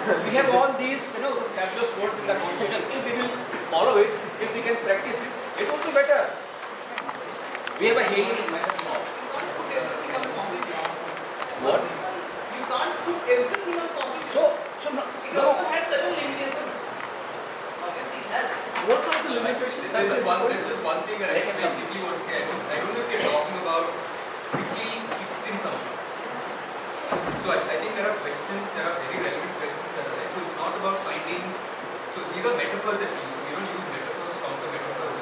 We have all these, fabulous quotes in the constitution. If we will follow it, if we can practice this, it would be better. We have a hailing method now. What? You can't put everything on concrete. So it also has certain limitations. Obviously, it has. What are the limitations? There's just one thing that I quickly want to say. I don't know if you're talking about quickly fixing something. So I think there are questions, there are very relevant questions that are there. So it's not about finding, so these are metaphors that we use. So we don't use metaphors to counter metaphors.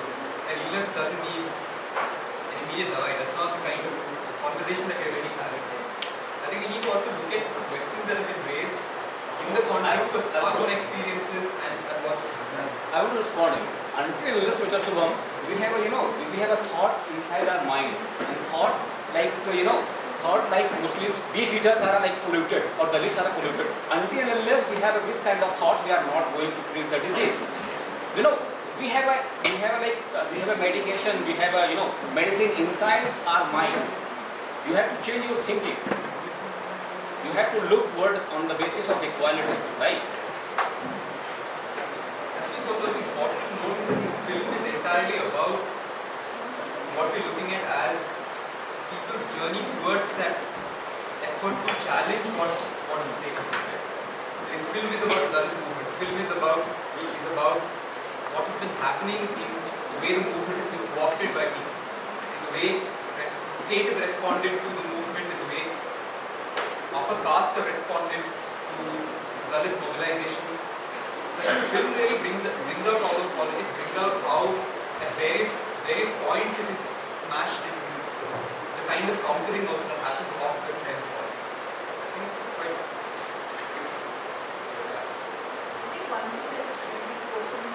An illness doesn't need an immediate dawai. That's not the kind of conversation that we're really having. I think we need to also look at the questions that have been raised in the context of our own experiences and what's. I want to respond. Until this, Mr. Shubham, we have a thought inside our mind, and thought like Muslims, beef eaters are like polluted, or Dalits are polluted. Until and unless we have this kind of thought, we are not going to treat the disease. We have a medication, we have a medicine inside our mind. You have to change your thinking. You have to look word on the basis of equality, right? So what's important to note is that this film is entirely about what we're looking at as people's journey towards that effort to challenge what the state is doing. The film is about the Dalit movement. The film is about what has been happening in the way the movement has been co-opted by people, in the way the state has responded to the movement, in the way upper castes have responded to Dalit mobilization. So the film really brings out all those politics, brings out how at various points it is smashed into the kind of countering also that happens of certain kinds of politics. I think it's quite. I think one thing that really spoke to me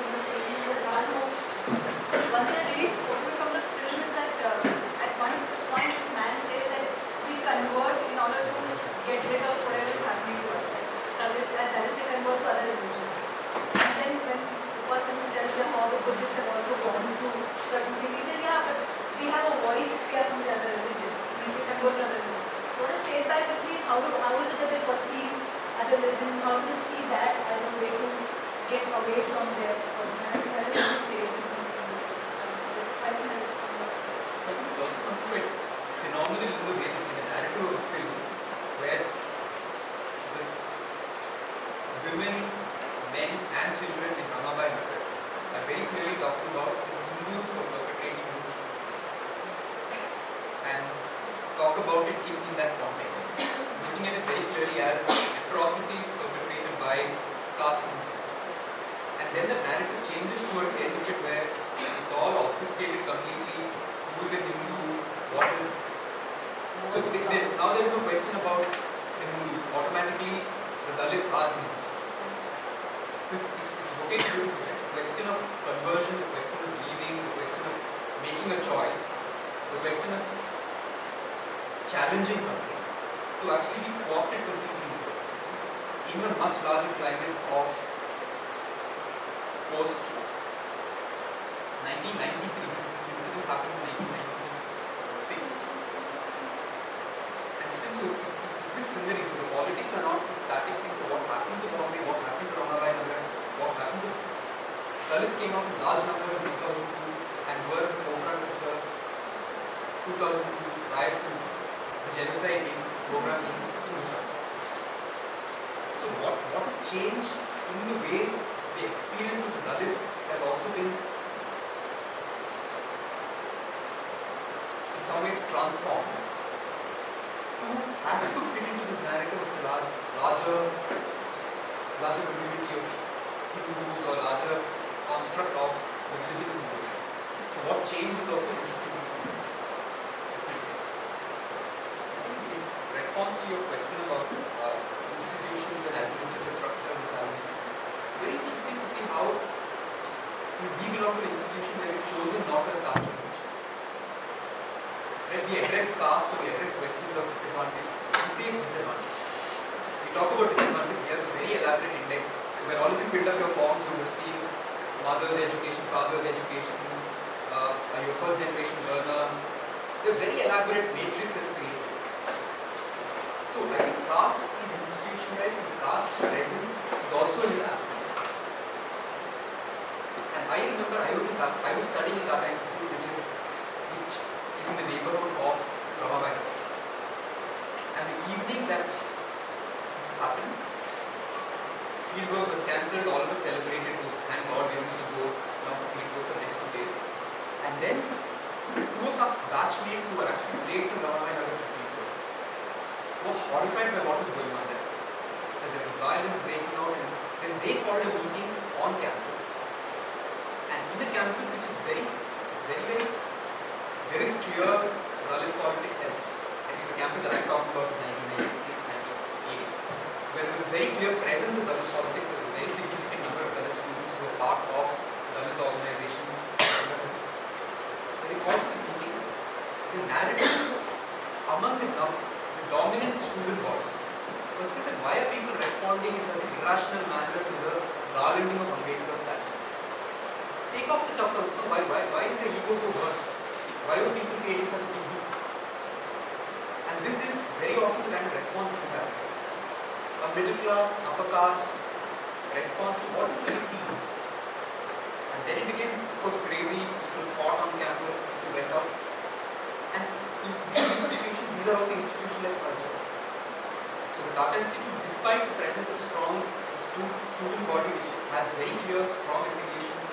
from the film is that at one point this man says that we convert in order to get rid of whatever is happening to us. That is they convert to other religions. And then when the person tells them how the Buddhists have also gone to certain things, he says, yeah, but we have a voice if we are from the other religion. If we convert to other religion. What is stayed by with me is how is it that they perceive other religion? How do they see that as a way to get away from their that is the state with me. This question is I think it's also something quite phenomenal in the way that in the narrative of the film, where the women, men and children in Ramabai Nagar are very clearly talking about the Hindus who are perpetrating this and talk about it in that context, looking at it very clearly as atrocities perpetrated by caste Hindus. And then the narrative changes towards the end of it where it's all obfuscated completely, who is a Hindu, what is. So now there is no question about the Hindus, automatically the Dalits are Hindus. So it's okay to do the question of conversion, the question of leaving, the question of making a choice, the question of challenging something to actually be co-opted completely in a much larger climate of post 1993. This incident happened in 1996. And still, so it's been simmering. So the politics are not the static things. So what happened to Bombay, what happened to Ramabai Nagar, what happened to Dalits came out in large numbers in 2002 and were at the forefront of the 2002 riots and the genocide program in Gujarat. So what has changed in the way the experience of the Dalit has also been in some ways transformed to have to fit into this narrative of the larger community of Hindus or larger construct of the religion of Hinduism. So what changed is also interesting. In response to your question about institutions and administrative structures and challenges, it's very interesting to see how we belong to an institution where we've chosen not to have caste recognition. Right? We address caste or we address questions of disadvantage. We say it's disadvantage. We talk about disadvantage, we have a very elaborate index. So when all of you filled up your forms, you would have seen mother's education, father's education, are you a first generation learner? They're very elaborate matrix that's created. So I think caste is institutionalized and caste's presence is also in his absence. And I remember I was studying in Tata Institute, which is in the neighborhood of Ramabai. And the evening that this happened, fieldwork was cancelled, all of us celebrated, thank God we don't need to go now for fieldwork for the next 2 days. And then two of our batchmates who were actually placed in Ramabai Nagar for fieldwork were horrified by what was going on there. That there was violence breaking out, and then they called a meeting on campus. And in a campus which is very, there is clear Dalit politics there. At least the campus that I'm talking about is 1996, 1998, where there was very clear presence of Dalit politics. There was a very significant number of Dalit students who were part of Dalit organizations. When they called this meeting, the narrative among the dominant student body was that why are people responding in such an irrational manner to the garlanding of Ambedkar's statue? Take off the chappals. No, why is their ego so hurt? Why are people creating such a big deal? And this is very often the kind of response we have. A middle class, upper caste response to what is the big deal? And then it became, of course, crazy. People fought on campus, people went out. And in these institutions, these are also institutionalized cultures. So the Tata Institute, despite the presence of strong student body which has very clear, strong affiliations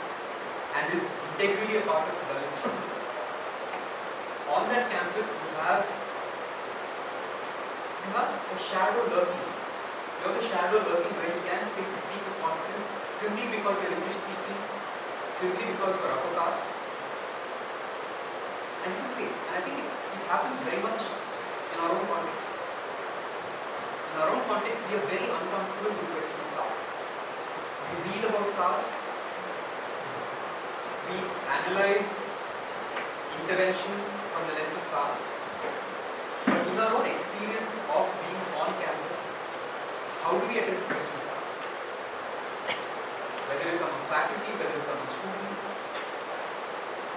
and is integrally a part of the Dalit student, on that campus you have a shadow lurking. You have the shadow lurking where you can speak with confidence simply because you're English speaking, simply because you're upper caste. And you can say, and I think it happens very much in our own context. In our own context, we are very uncomfortable with the question of caste. We read about caste, we analyze interventions from the lens of caste, but in our own experience of being on campus, how do we address the question of caste? Whether it's among faculty, whether it's among students,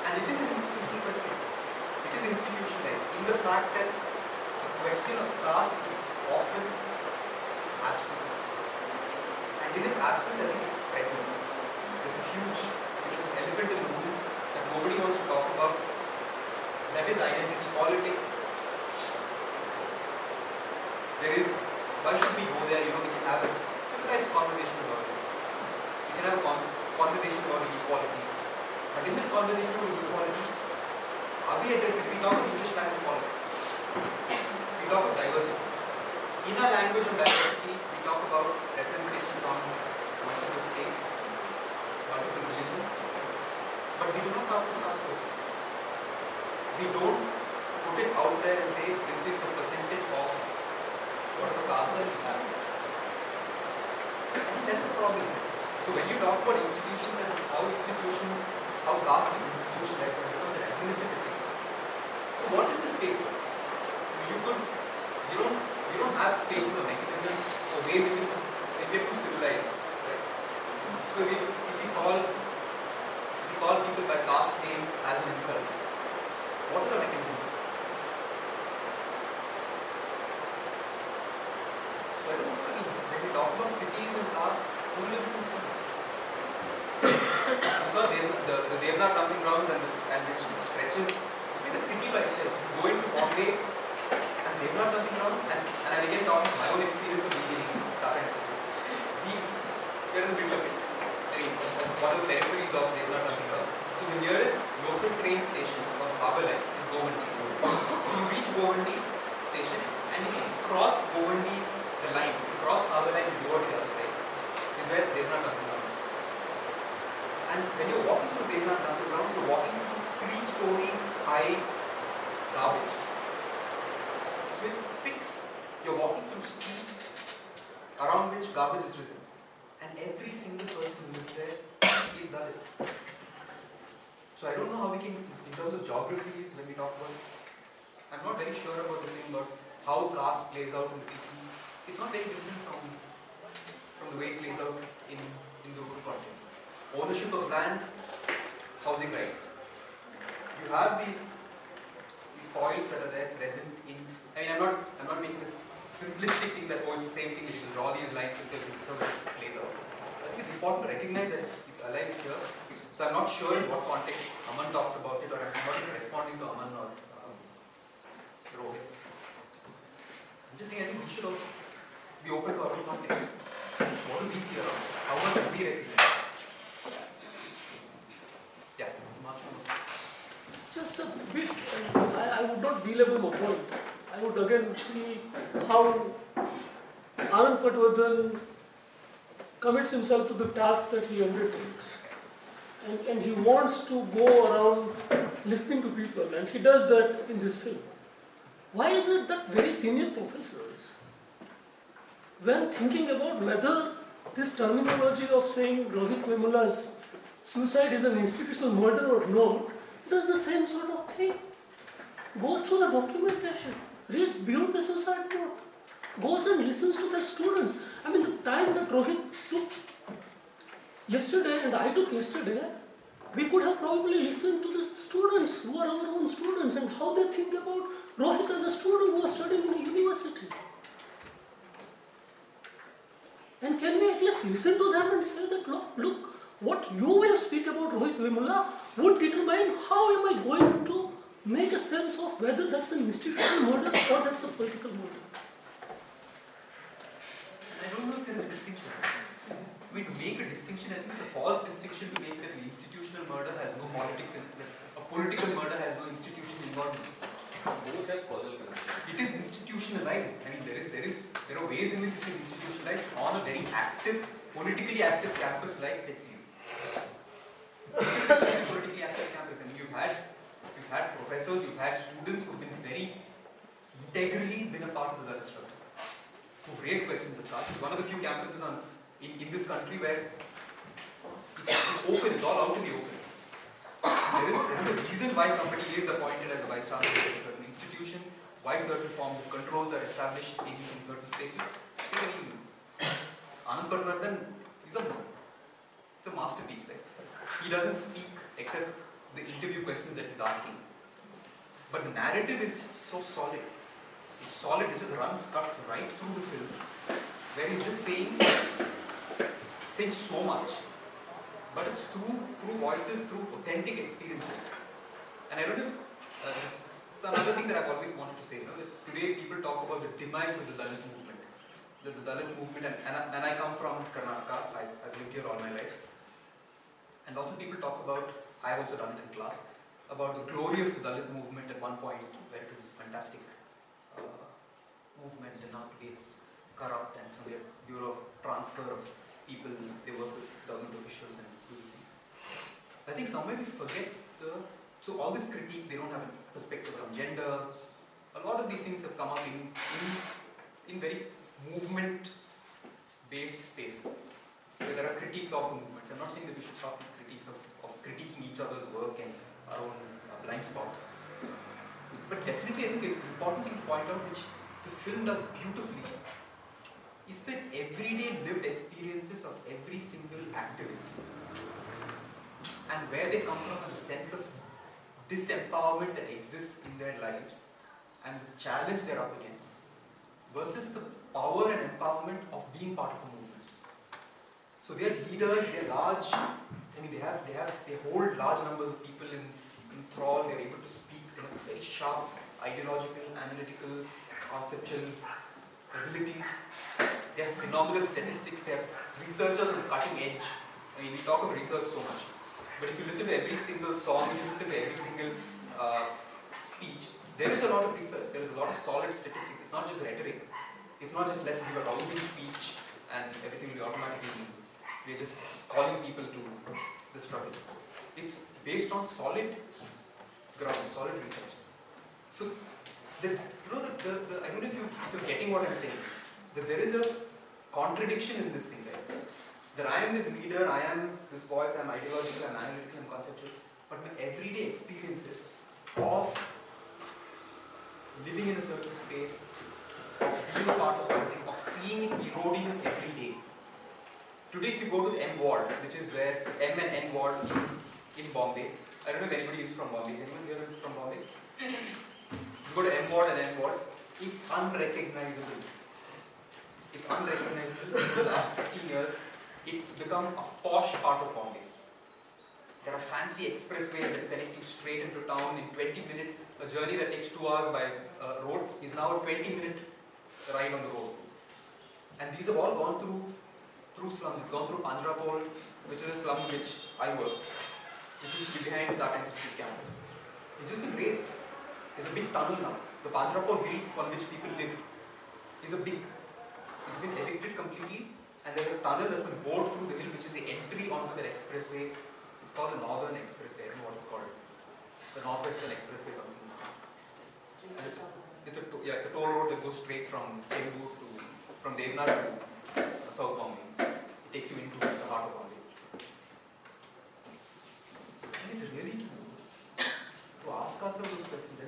and it is an institutional question. It is institutionalized in the fact that the question of caste is often absent. And in its absence, I think it's present. This is huge. It's this elephant in the room that nobody wants to talk about. That is identity politics. There is, why should we go there? We can have a civilized conversation about this. We can have a conversation about equality. But in this conversation about equality, are we addressing? We talk of English language politics. We talk of diversity. In our language of diversity, we talk about representation from multiple states, multiple religions, but we do not talk about caste question. We don't put it out there and say this is the percentage of whatever caste we have. I think that is a problem. So when you talk about institutions and how caste is institutionalized, it becomes an administrative thing. So what is the space? You don't have spaces or mechanisms or ways in which we are too civilized. Right? So if we call people by caste names as an insult, what is our mechanism? So I don't know, when we talk about cities and caste, who lives in cities? You saw the Devnath dumping grounds and which stretches. It's like a city by itself. You go into Bombay and Devnath dumping grounds, and I again talk about my own experience of being in Tata Institute. We're in the middle of it. I mean, one of the peripheries of Devnath dumping grounds. So the nearest local train station on Harbour Line is Govandi. So you reach Govandi station, and if you cross Govandi, the line, if you cross Harbour Line and go to the other side, is where Devnath dumping grounds. And when you're walking through Devnath dumping grounds, you're walking through 3 stories high garbage. So it's fixed. You're walking through streets around which garbage is risen. And every single person who lives there is Dalit. So I don't know how we can, in terms of geographies, when we talk about it, I'm not very sure about the same about how caste plays out in the city. It's not very different from the way it plays out in the rural context. Ownership of land, housing rights. You have these foils that are there present in. I mean, I'm not making this simplistic thing that, oh, it's the same thing, you can draw these lines and say, this is how it plays out. I think it's important to recognize that it's alive, it's here. So I'm not sure in what context Aman talked about it, or I'm not even responding to Aman or Rohit. I'm just saying I think we should also be open to our own context. What do we see around us? How much do we recognize? Yeah, March. Just a bit, I would not belabor my point. I would again see how Anand Patwardhan commits himself to the task that he undertakes. And he wants to go around listening to people, and he does that in this film. Why is it that very senior professors, when thinking about whether this terminology of saying Rohit Vemula's suicide is an institutional murder or not, does the same sort of thing? Goes through the documentation, reads beyond the suicide note, goes and listens to their students. I mean, the time that Rohit took yesterday and I took yesterday, we could have probably listened to the students who are our own students and how they think about Rohit as a student who was studying in a university. And can we at least listen to them and say that, look, what you will speak about Rohit Vemula would determine how am I going to make a sense of whether that's an institutional murder or that's a political murder. I don't know if there is a distinction. I mean, to make a distinction, I think it's a false distinction to make that an institutional murder has no politics in it. A political murder has no institutional involvement. It is institutionalized. I mean, there are ways in which it is institutionalized on a very active, politically active campus like HCU. Politically active campus. I mean, you've had professors, you've had students who've been very integrally been a part of the Dalit struggle, who've raised questions of caste. It's one of the few campuses in this country where it's open, it's all out in the open. There is a reason why somebody is appointed as a vice chancellor of a certain institution, why certain forms of controls are established in certain spaces. I mean, Anand Patwardhan is it's a masterpiece. Right? He doesn't speak except the interview questions that he's asking. But the narrative is just so solid. It's solid, it just cuts right through the film, where he's just saying so much. But it's through voices, through authentic experiences. And I don't know if it's another thing that I've always wanted to say. That today people talk about the demise of the Dalit movement. The Dalit movement, and I come from Karnataka. I've lived here all my life. And lots of people talk about, I've also done it in class, about the glory of the Dalit movement at one point, where it was this fantastic movement, and now it's corrupt, and so they're Bureau of Transfer of people, they work with government officials and do these things. I think somewhere we forget so all this critique, they don't have a perspective around gender. A lot of these things have come up in very movement-based spaces, where there are critiques of the movements. I'm not saying that we should stop these critiques of critiquing each other's work and our own blind spots. But definitely, I think the important thing to point out, which the film does beautifully, is the everyday lived experiences of every single activist, and where they come from, and the sense of disempowerment that exists in their lives, and the challenge they're up against, versus the power and empowerment of being part of a movement. So they're leaders, they're large. I mean, they hold large numbers of people in thrall. They're able to speak. They have very sharp ideological, analytical, conceptual abilities. They have phenomenal statistics. They are researchers on the cutting edge. I mean, we talk of research so much, but if you listen to every single song, if you listen to every single speech, there is a lot of research. There is a lot of solid statistics. It's not just rhetoric. It's not just let's give a rousing speech and everything will be automatically. We're just calling people to the struggle. It's based on solid ground, solid research. So, I don't know if you're getting what I'm saying. That there is a contradiction in this thing, right? That I am this leader, I am this voice, I'm ideological, I'm analytical, I'm conceptual, but my everyday experiences of living in a certain space, of being a part of something, of seeing it eroding every day. Today, if you go to the M ward, which is where M and N ward in Bombay, I don't know if anybody is from Bombay. Is anyone here from Bombay? You go to M ward and N ward, it's unrecognizable. It's unrecognizable. In the last 15 years, it's become a posh part of Bombay. There are fancy expressways that connect you straight into town in 20 minutes. A journey that takes 2 hours by road is now a 20-minute ride on the road. And these have all gone through slums. It's gone through Panjrapol, which is a slum in which I work, which used to be behind the Tata Institute campus. It's just been raised. There's a big tunnel now. The Panjrapol hill on which people lived is it's been evicted completely, and there's a tunnel that's been bored through the hill, which is the entry onto that expressway. It's called the Northern Expressway. I don't know what it's called. The Northwestern Expressway, something. And it's a toll road that goes straight from Chembur from Devnar to South Bombay. It takes you into the heart of Bombay. And it's really to ask ourselves those questions.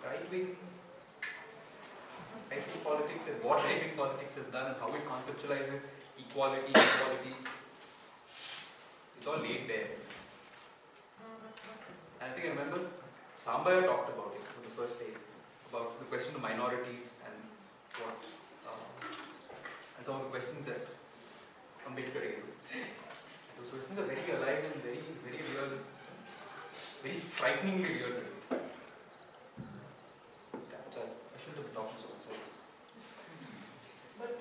Right-wing politics and what right-wing politics has done and how it conceptualizes equality, inequality. It's all laid bare. And I think I remember Sambaya talked about it on the first day, about the question of minorities and and some of the questions that Ambedkar raises. Those questions are very alive and very, very real, very frighteningly real today. I shouldn't have been talking so much. But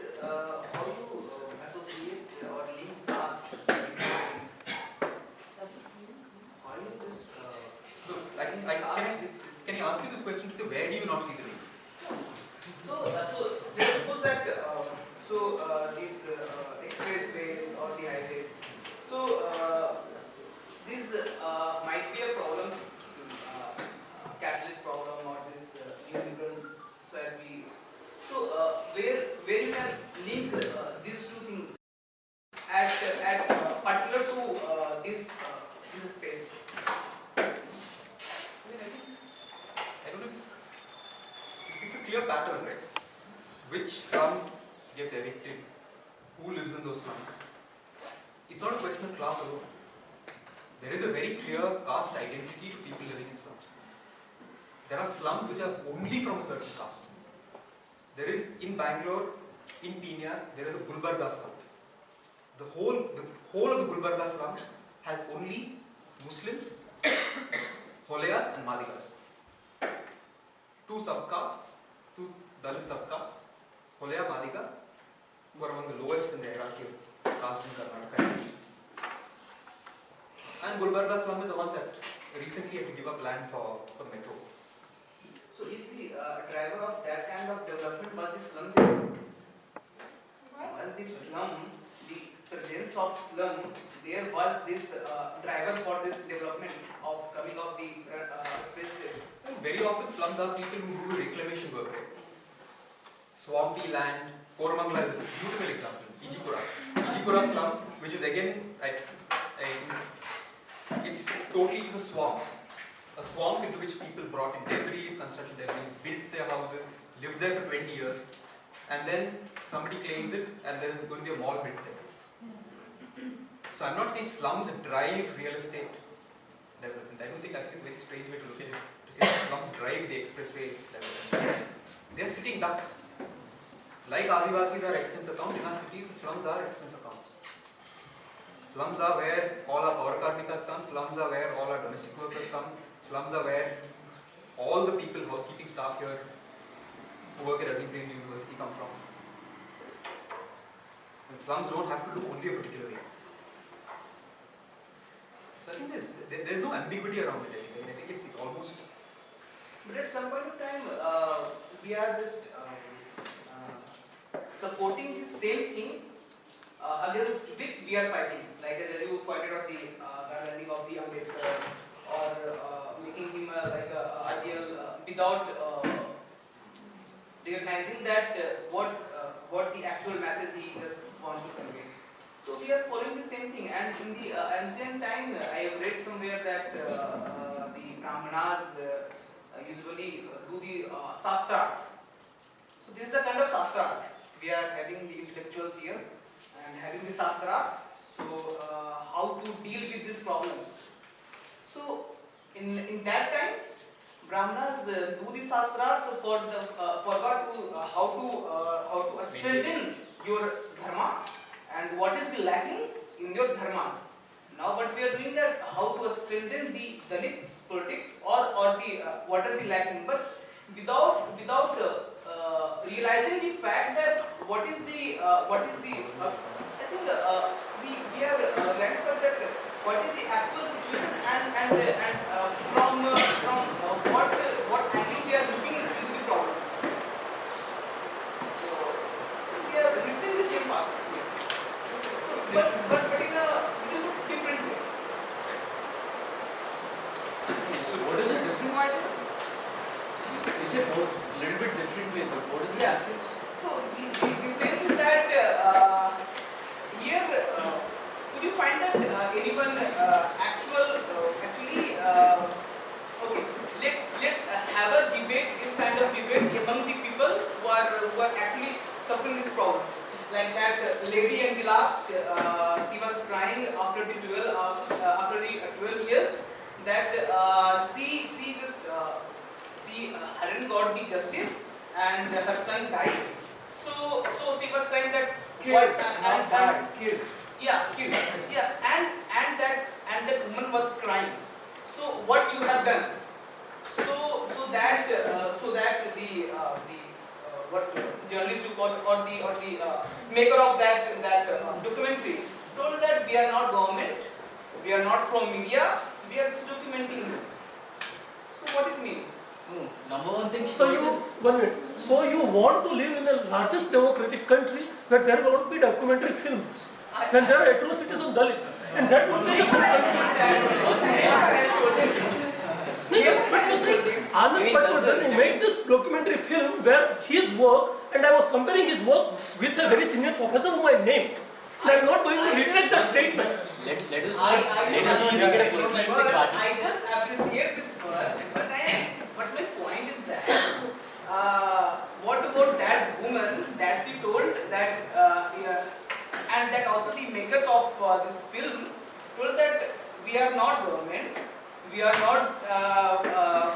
how do you associate or link caste with things? How do you just Can I ask you this question to say, where do you not see the link? so let's suppose that these expressways or the highways. So this might be a problem, catalyst problem, or this neoliberal society. So where you can link these two things at particular to this space. I don't know if it's a clear pattern, right? Which slum gets evicted? Who lives in those slums? It's not a question of class alone. There is a very clear caste identity to people living in slums. There are slums which are only from a certain caste. There is in Bangalore, in Pina, there is a Gulbarga slum. The whole of the Gulbarga slum has only Muslims, Holayas and Madigas. Two subcastes, two Dalit subcastes, Holaya, Madiga, who are among the lowest in the hierarchy of caste in Karnataka. And Gulbarga slum is the one that recently had to give up land for metro. So is the driver of that kind of development was the slum? Was the slum, the presence of slum, there was this driver for this development of coming of the expressways? Very often slums are people who do reclamation work, right? Swampy land. Koramangala is a beautiful example. Ijipura slum, which is again, it's a swamp. A swamp into which people brought in debris, construction debris, built their houses, lived there for 20 years, and then somebody claims it and there is going to be a mall built there. So I'm not saying slums drive real estate development. I think it's a very strange way to look at it, to say that slums drive the expressway development. They are sitting ducks. Like Adivasis are expense account, in our cities the slums are expense accounts. Slums are where all our power karmikas come, slums are where all our domestic workers come, slums are where all the people, housekeeping staff here who work at Azim Premji University come from. And slums don't have to look only a particular way. So I think there's no ambiguity around it. I think it's almost... But at some point of time, we are just supporting the same things against which we are fighting. Like as you pointed out, the learning of the Ambedkar, or making him like a ideal without recognizing that what the actual message he just wants to convey. So we are following the same thing. And in the ancient time, I have read somewhere that the Brahmanas usually do the Shastra. So this is a kind of Shastra. We are having the intellectuals here and having the Shastra. So how to deal with these problems. So in that time, Brahmanas do the shastras for the forgot to how to strengthen your dharma and what is the lackings in your dharmas. Now, what we are doing that how to strengthen the Dalits politics or the what are the lacking, but without realizing the fact that what is the I think we are learned that what is the actual situation and from what angle we are looking into the problems. So we are written the same path, but in a little different way. So what is the difference? You said both a little bit differently, but what is the difference? So the difference is that here could you find that anyone actually okay, let's have a debate, this kind of debate among the people who are actually suffering these problems. Like that lady in the last, she was crying after the 12 years that she hadn't got the justice and her son died. So she was crying that Killed, killed. Yeah, killed. Yeah, and that woman was crying. So what you have done? So that the what journalist you call or the maker of that documentary told that we are not government, we are not from media, we are just documenting. So what it means? Number one thing. So you want to live in the largest democratic country where there will not be documentary films, when there are atrocities of Dalits, and that would be the But you see, Anand Patwardhan who makes this documentary film where his work, and I was comparing his work with a very senior professor whom I named. And I am not going to retract that statement. Let us not make it a personalistic party. I just appreciate this work, but my point is that what about that woman that she told that and that also the makers of this film told that we are not government, we are not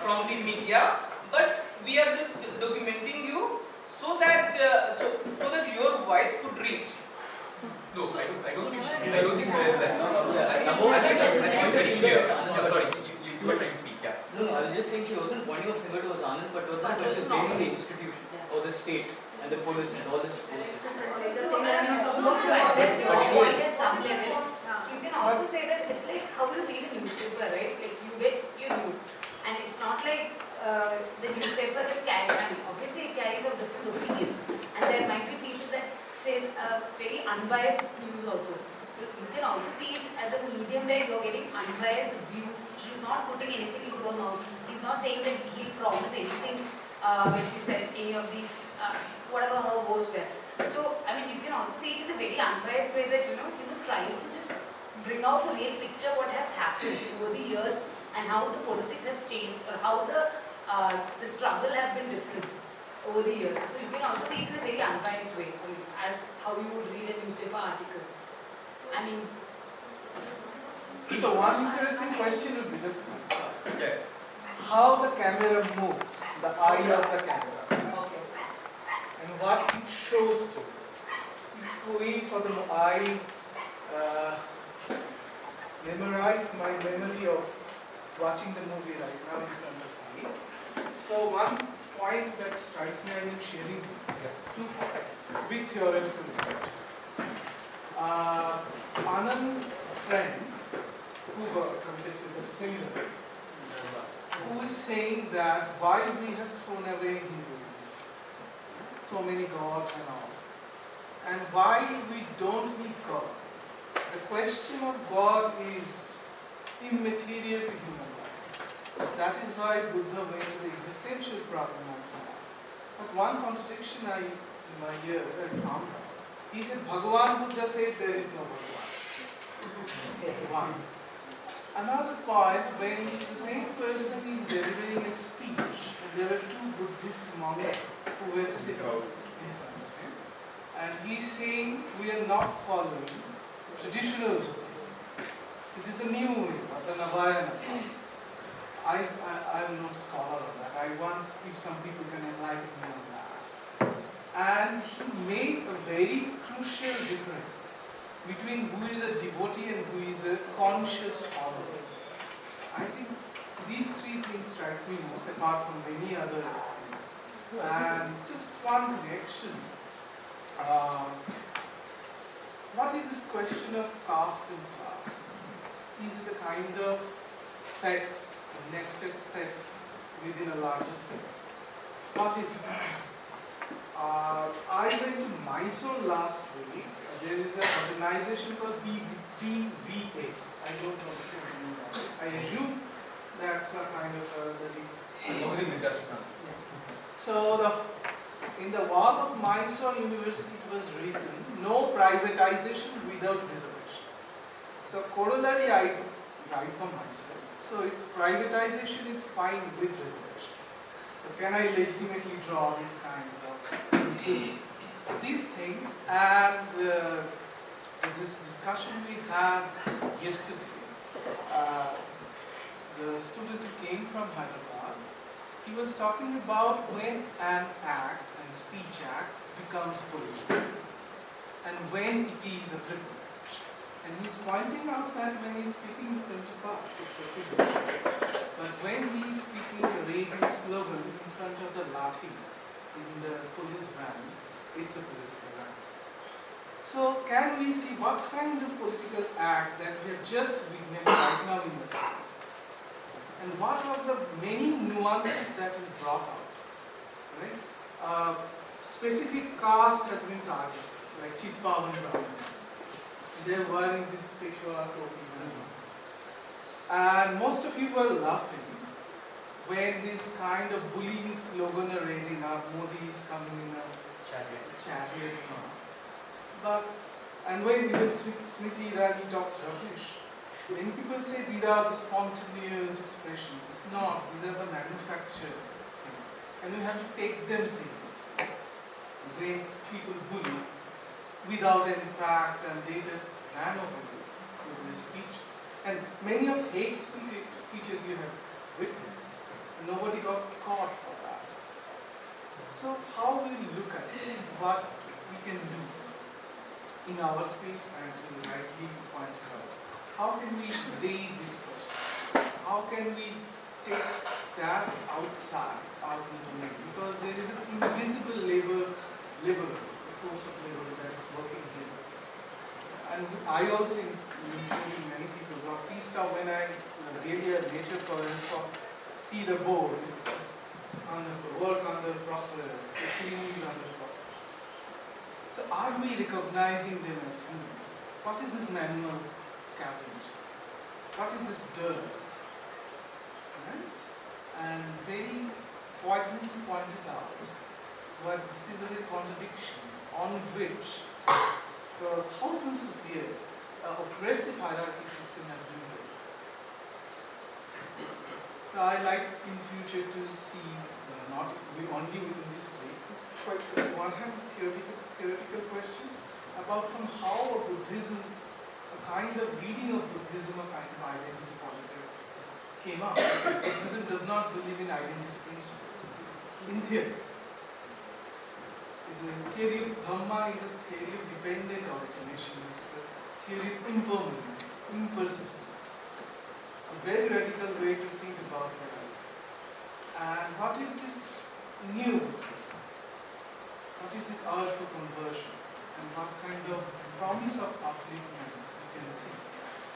from the media, but we are just documenting you so that so that your voice could reach. No, I don't think it says that. I think it's very clear. Yeah, sorry, you were trying to speak. Yeah. No, I was just saying she wasn't pointing a finger towards Anand Patwardhan, but she was blaming the institution or the state and the police and all its forces. So, to address your point at some level, you can also say that it's like how you read a newspaper, right? Like you get your news, and it's not like the newspaper is carrying. I mean, obviously it carries out different opinions, and there might be pieces that says very unbiased news also. So you can also see it as a medium where you're getting unbiased views. He's not putting anything into your mouth. He's not saying that he'll promise anything when she says any of these, whatever her woes were. So, I mean, you can also see it in a very unbiased way that, he was trying to just bring out the real picture, what has happened over the years and how the politics have changed or how the struggle have been different over the years. So, you can also see it in a very unbiased way, I mean, as how you would read a newspaper article. I mean, so one interesting question would be just Yeah. how the camera moves, the eye of the camera, Okay. and what it shows to. If we, for the eye, memorize my memory of watching the movie right now in front of me. So one point that strikes me, I am sharing two points, big theoretical research. Anand's friend, who committed similar, who is saying that why we have thrown away Hinduism, so many gods and all, and why we don't need God. The question of God is immaterial to human life. That is why Buddha went to the existential problem of man. But one contradiction I found out. He said, Bhagavan Buddha said there is no Bhagavan. One. Another point, when the same person is delivering a speech, and there were two Buddhist monks who were sitting in front of him, and he's saying, we are not following traditional Buddhism. It is a new way, or the Navayana. I'm not scholar on that. I want if some people can enlighten me on that. And he made a very crucial difference between who is a devotee and who is a conscious follower. I think these three things strikes me most, apart from many other things. And just one correction. What is this question of caste and class? Is it a kind of sect, a nested sect within a larger sect? What is it? I went to Mysore last week. There is an organization called BVS. I don't know if you know that. I assume that's a kind of So in the wall of Mysore University it was written, no privatization without reservation. So corollary I write from Mysore. So its privatization is fine with reservation. So can I legitimately draw these kinds of conclusions? So these things and this discussion we had yesterday, the student who came from Hyderabad, he was talking about when an act and speech act becomes political and when it is a privilege. And he's pointing out that when he's speaking in front of us, it's a privilege. But when he's speaking a raising slogan in front of the lathis in the police van, it's a political act. So can we see what kind of political act that we have just witnessed right now in the country? And what are the many nuances that is brought out? Right? Specific caste has been targeted, like Chitpavan Brahmins. They are wearing this Peshwa topis and all. And most of you were laughing when this kind of bullying slogan are raising up, Modi is coming in a chariot. And when even Smriti Irani talks rubbish, when people say these are the spontaneous expressions, it's not, these are the manufactured things. And we have to take them seriously. When people bully without any fact and they just ran over you with their speeches. And many of hate speeches you have witnessed, nobody got caught for that. So how will we look at it? What we can do in our space, and you rightly pointed out. How can we raise this question? How can we take that outside, out in the domain? Because there is an invisible labor, a force of labor that is working here. And I also, including many people, got pissed off when I really a nature person see the board, work on the process, the cleaning on the process. So are we recognizing them as human? What is this manual scavenge? What is this dirt? Right? And very poignantly pointed out, but this is a contradiction on which for thousands of years an oppressive hierarchy system has been built. So I like in future to see not only within this way. This is quite one hand theoretical question about from how Buddhism, a kind of reading of Buddhism, a kind of identity politics came up. Buddhism does not believe in identity principle. In theory. The theory of Dhamma is a theory of dependent origination, which is a theory of impermanence, impersistence. A very radical way to think about reality. And what is this new Buddhism? What is this urge for conversion? And what kind of promise of upliftment you can see?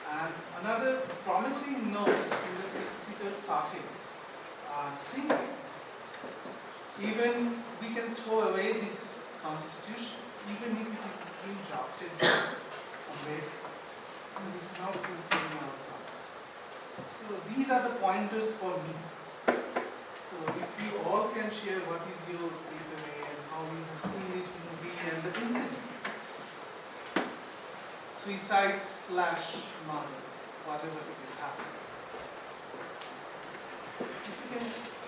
And another promising note in the Sital Satis singing. Even we can throw away this constitution, even if it is being drafted away, because it's not fulfilling our plans. So these are the pointers for me. So if you all can share what is your takeaway and how you have seen this movie and the incidents, suicide/murder, whatever it is happening. If you can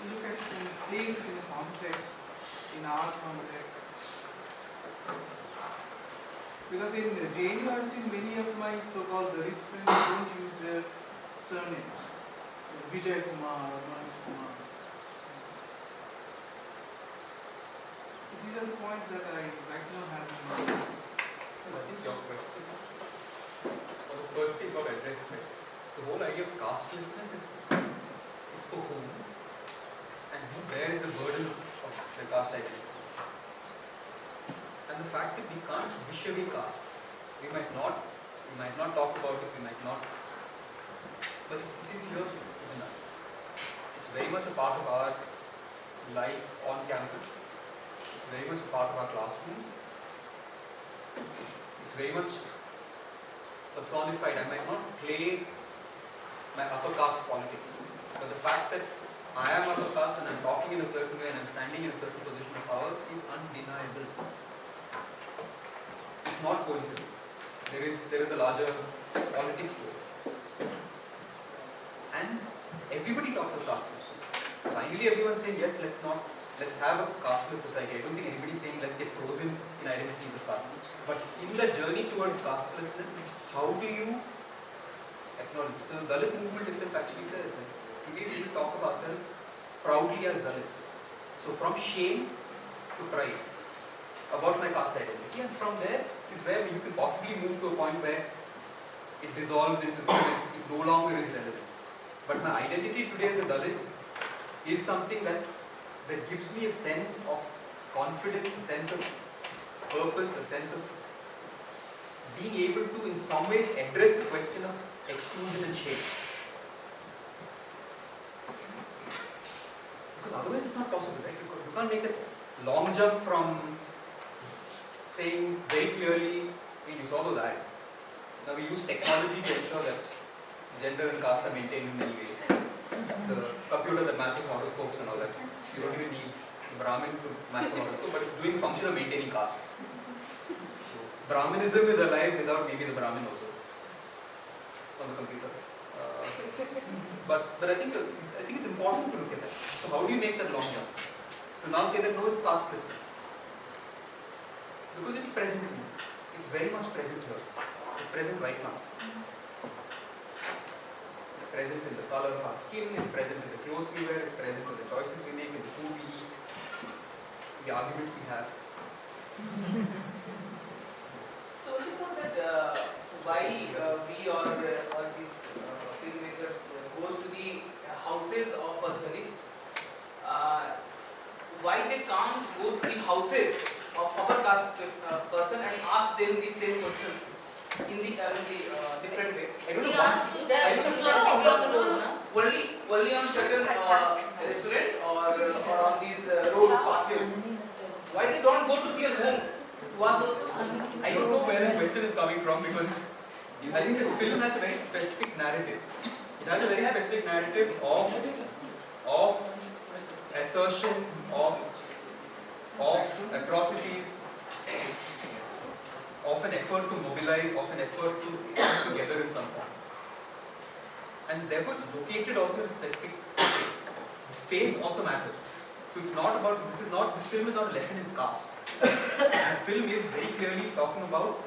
look at it and place it in a context, in our context. Because in JNU I've seen many of my so-called Dalit friends don't use their surnames. Vijay Kumar or Manish Kumar. So these are the points that I right now have in mind. I think your question, or the first thing got addressed, right? The whole idea of castelessness is for whom, and who bears the burden of the caste identity. And the fact that we can't wish away caste, we might not talk about it, we might not, but it is here within us. It's very much a part of our life on campus. It's very much a part of our classrooms. It's very much personified. I might not play my upper caste politics, but the fact that I am upper caste and I'm talking in a certain way and I'm standing in a certain position of power is undeniable. It's not coincidence. There is a larger politics to it. And everybody talks of castelessness. Finally everyone's saying, yes, let's have a casteless society. I don't think anybody's saying let's get frozen in identities of caste. But in the journey towards castelessness, how do you acknowledge it? So the Dalit movement itself actually says that today we will talk of ourselves proudly as Dalit. So from shame to pride about my caste identity, and from there is where you can possibly move to a point where it dissolves into it no longer is relevant. But my identity today as a Dalit is something that gives me a sense of confidence, a sense of purpose, a sense of being able to in some ways address the question of exclusion and shame. Because otherwise it's not possible, right? You can't make that long jump from saying very clearly, you saw those ads. Now we use technology to ensure that gender and caste are maintained in many ways. It's the computer that matches horoscopes and all that. You don't even need the Brahmin to match the horoscope, but it's doing the function of maintaining caste. So Brahminism is alive without maybe the Brahmin also on the computer. But I think it's important to look at that. So how do you make that long jump? To now say that no, it's castelessness. Because it's present in you. It's very much present here. It's present right now. It's present in the color of our skin, it's present in the clothes we wear, it's present in the choices we make, in the food we eat, the arguments we have. So what do you know that why we or these filmmakers goes to the houses of Dalits? Why they can't go to the houses of upper caste person and ask them the same questions in the different way? I don't know Only on certain restaurant or on these roads, pathways. Why they don't go to their homes to ask those questions? I don't know where the question is coming from, because I think this film has a very specific narrative. It has a very specific narrative of assertion, of atrocities, of an effort to mobilize, of an effort to come together in some form. And therefore it's located also in a specific space. The space also matters. So it's not about, this film is not a lesson in caste. This film is very clearly talking about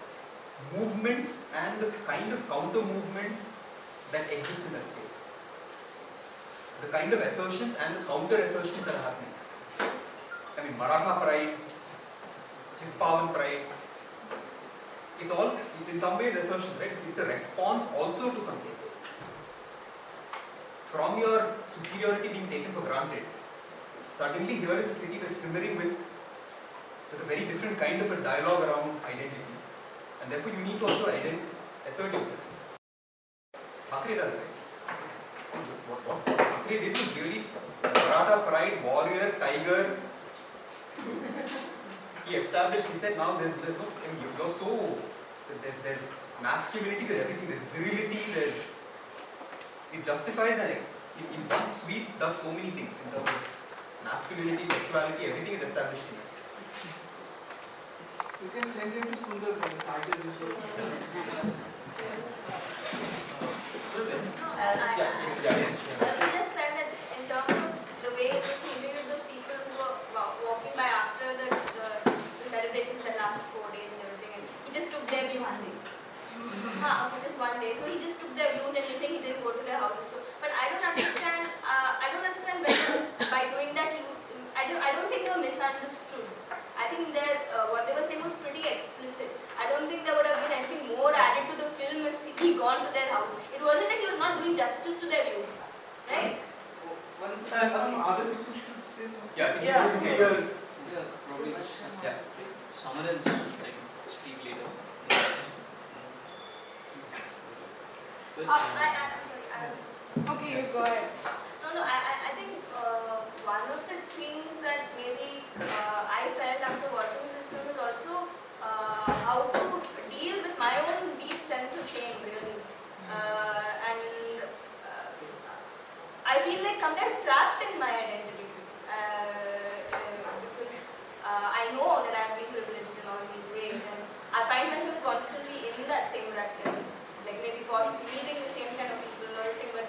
movements and the kind of counter movements that exist in that space. The kind of assertions and the counter assertions that are happening. I mean, Maratha pride, Chitpavan pride, it's in some ways assertions, right? It's a response also to something. From your superiority being taken for granted, suddenly here is a city that's simmering with a very different kind of a dialogue around identity. And therefore you need to also assert yourself. Thackeray does, right? What Thackeray did was really Maratha pride, warrior, tiger. He established, he said, now there's no, I mean, you're so, there's masculinity, there's everything, there's virility, it justifies and in one sweep does so many things in terms of masculinity, sexuality, everything is established here. You can send him to Sundar for the title you show. I just felt that in terms of the way he interviewed those people who were walking by after the celebrations that lasted 4 days and everything, and he just took their views. Okay, just one day. So he just took their views and he said he didn't go to their houses. So, but I don't understand don't think they were misunderstood. I think that what they were saying was pretty explicit. I don't think there would have been anything more added to the film if he gone to their house. It wasn't that he was not doing justice to their views, right? Some other people should say something. Yeah, I think Yeah, you should say so- something. Yeah, probably. Yeah. Someone else should like speak later. But, I'm sorry. Okay, you go ahead. No, I think one of the things that maybe I felt after watching this film is also how to deal with my own deep sense of shame, really. And I feel like sometimes trapped in my identity because I know that I've been privileged in all these ways, and I find myself constantly in that same bracket, like maybe possibly meeting the same kind of people or saying, but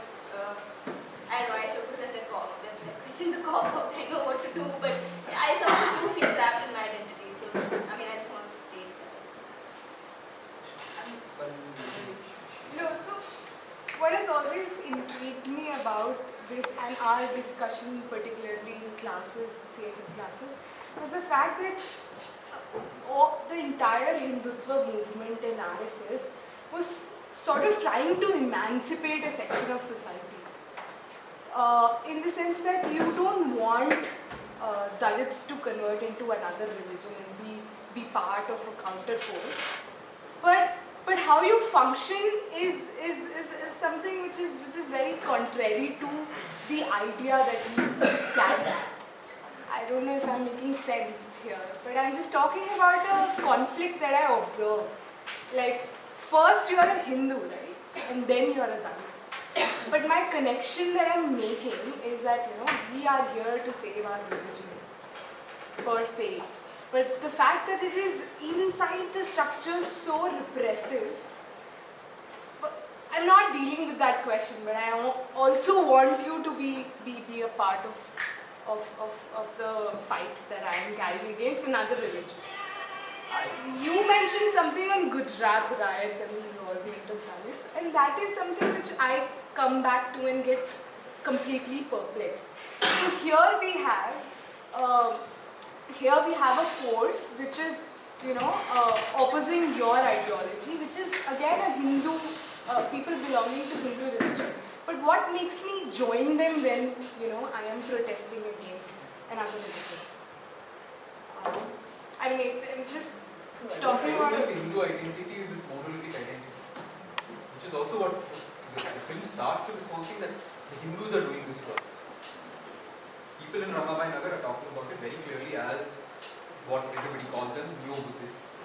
I don't know, I suppose that's a cop. That's like Christian's a cop out. I know what to do, but I sometimes do feel trapped in my identity. So I mean, I just want to state that. No, so what has always intrigued me about this and our discussion, particularly in classes, CSM classes, was the fact that the entire Hindutva movement in RSS was sort of trying to emancipate a section of society. In the sense that you don't want Dalits to convert into another religion and be part of a counter force, but how you function is something which is very contrary to the idea that you carry. I don't know if I'm making sense here, but I'm just talking about a conflict that I observe. Like, first you are a Hindu, right? And then you are a Dalit. But my connection that I'm making is that, we are here to save our religion, per se. But the fact that it is inside the structure so repressive, but I'm not dealing with that question, but I also want you to be a part of the fight that I am carrying against another religion. You mentioned something on Gujarat riots and the involvement of Dalits, and that is something which I come back to and get completely perplexed. So here we have a force which is, opposing your ideology, which is again a Hindu, people belonging to Hindu religion. But what makes me join them when, I am protesting against another religion? I mean, I'm just talking I don't about. think the Hindu identity is this monolithic identity, which is also what the film starts with, this whole thing that the Hindus are doing this to us. People in Ramabai Nagar are talking about it very clearly as what everybody calls them neo-Buddhists.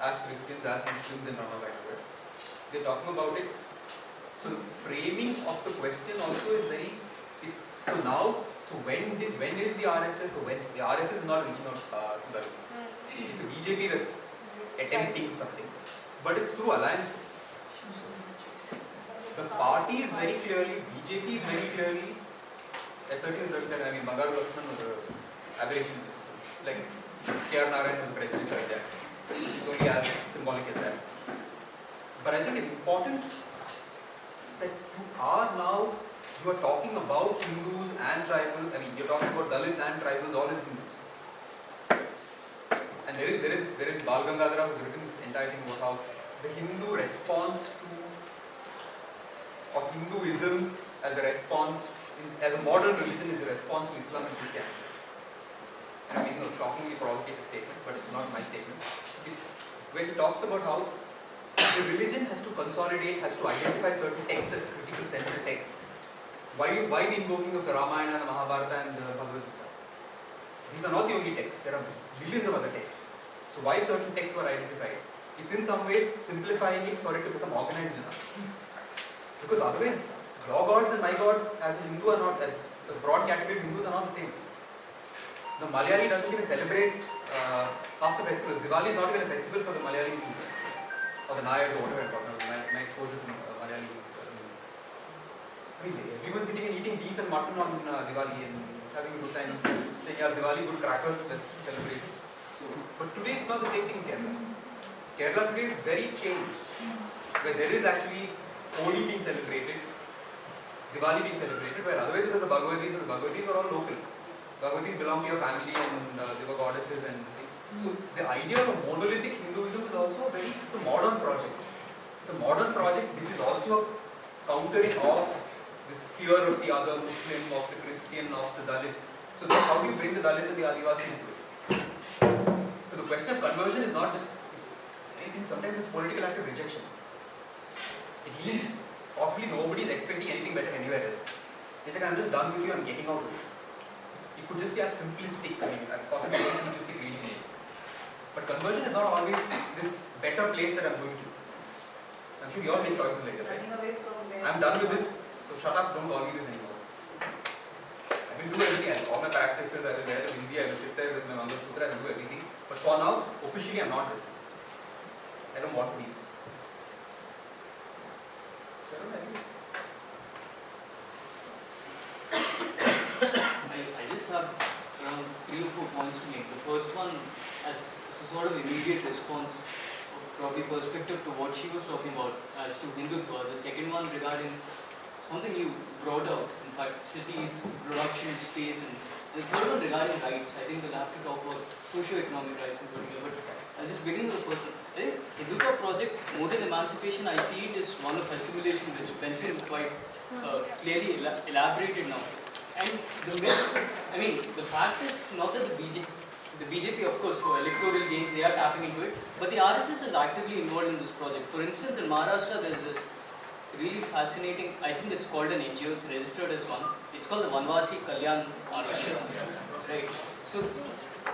As Christians, as Muslims in Ramabai Nagar, they're talking about it. So the framing of the question also is very, so when is the RSS, so when the RSS is not reaching out to Dalits. It's a BJP that's attempting something, but it's through alliances. The party is very clearly, BJP is very clearly asserting that, I mean, Bangaru Lakshman was an aberration in the system. Like, K.R. Narayan was a presidential attack. It's only as symbolic as that. But I think it's important that you are talking about Hindus and tribals, I mean, you're talking about Dalits and tribals all as Hindus. And there is Bal Gangadhara who's written this entire thing about how the Hindu response of Hinduism as a response, as a modern religion, is a response to Islam and Christianity. And I'm making a shockingly provocative statement, but it's not my statement. It's where he talks about how the religion has to consolidate, has to identify certain texts as critical central texts. Why the invoking of the Ramayana, the Mahabharata and the Bhagavad Gita? These are not the only texts, there are billions of other texts. So why certain texts were identified? It's in some ways simplifying it for it to become organized enough. Because otherwise, your gods and my gods as a Hindu are not, as the broad category of Hindus are not the same. The Malayali doesn't even celebrate half the festivals. Diwali is not even a festival for the Malayali Hindus. Or the Nayars or whatever I'm talking about, my exposure to Malayali Hindus. I mean, everyone's sitting and eating beef and mutton on Diwali and having a good time, saying, yeah, Diwali, good crackers, let's celebrate. So, but today it's not the same thing in Kerala. Kerala today is very changed, where there is actually Holi being celebrated, Diwali being celebrated, where otherwise it was the Bhagavatis, and the Bhagavatis were all local. Bhagavatis belong to your family and they were goddesses and so the idea of a monolithic Hinduism is also it's a modern project. It's a modern project which is also a countering of this fear of the other Muslim, of the Christian, of the Dalit. So then how do you bring the Dalit and the Adivasi into it? So the question of conversion is not just anything, sometimes it's political act of rejection. It means possibly nobody is expecting anything better anywhere else. It's like I'm just done with you, I'm getting out of this. It could just be a simplistic, possibly very simplistic reading it. But conversion is not always this better place that I'm going to. I'm sure you all make choices like that, right? Running away from where? I'm done with this, so shut up, don't call me this anymore. I will do everything, all my practices, I will wear the Hindi, I will sit there with my Mangal Sutra, I will do everything. But for now, officially I'm not this. I don't want to be this. So I don't know, I think it's... I just have around 3 or 4 points to make. The first one, as a sort of immediate response, or probably perspective to what she was talking about as to Hindutva. The second one regarding something you brought out, in fact, cities, production, space, and the third one regarding rights. I think we'll have to talk about socio-economic rights in particular, but I'll just begin with the first one. I think Hindutva project, more than emancipation, I see it as one of assimilation, which Benson quite clearly elaborated now. And the myths, I mean, the fact is not that the BJP, of course, for electoral gains, they are tapping into it, but the RSS is actively involved in this project. For instance, in Maharashtra, there's this really fascinating, I think it's called an NGO, it's registered as one. It's called the Vanvasi Kalyan Ashram. Right. So,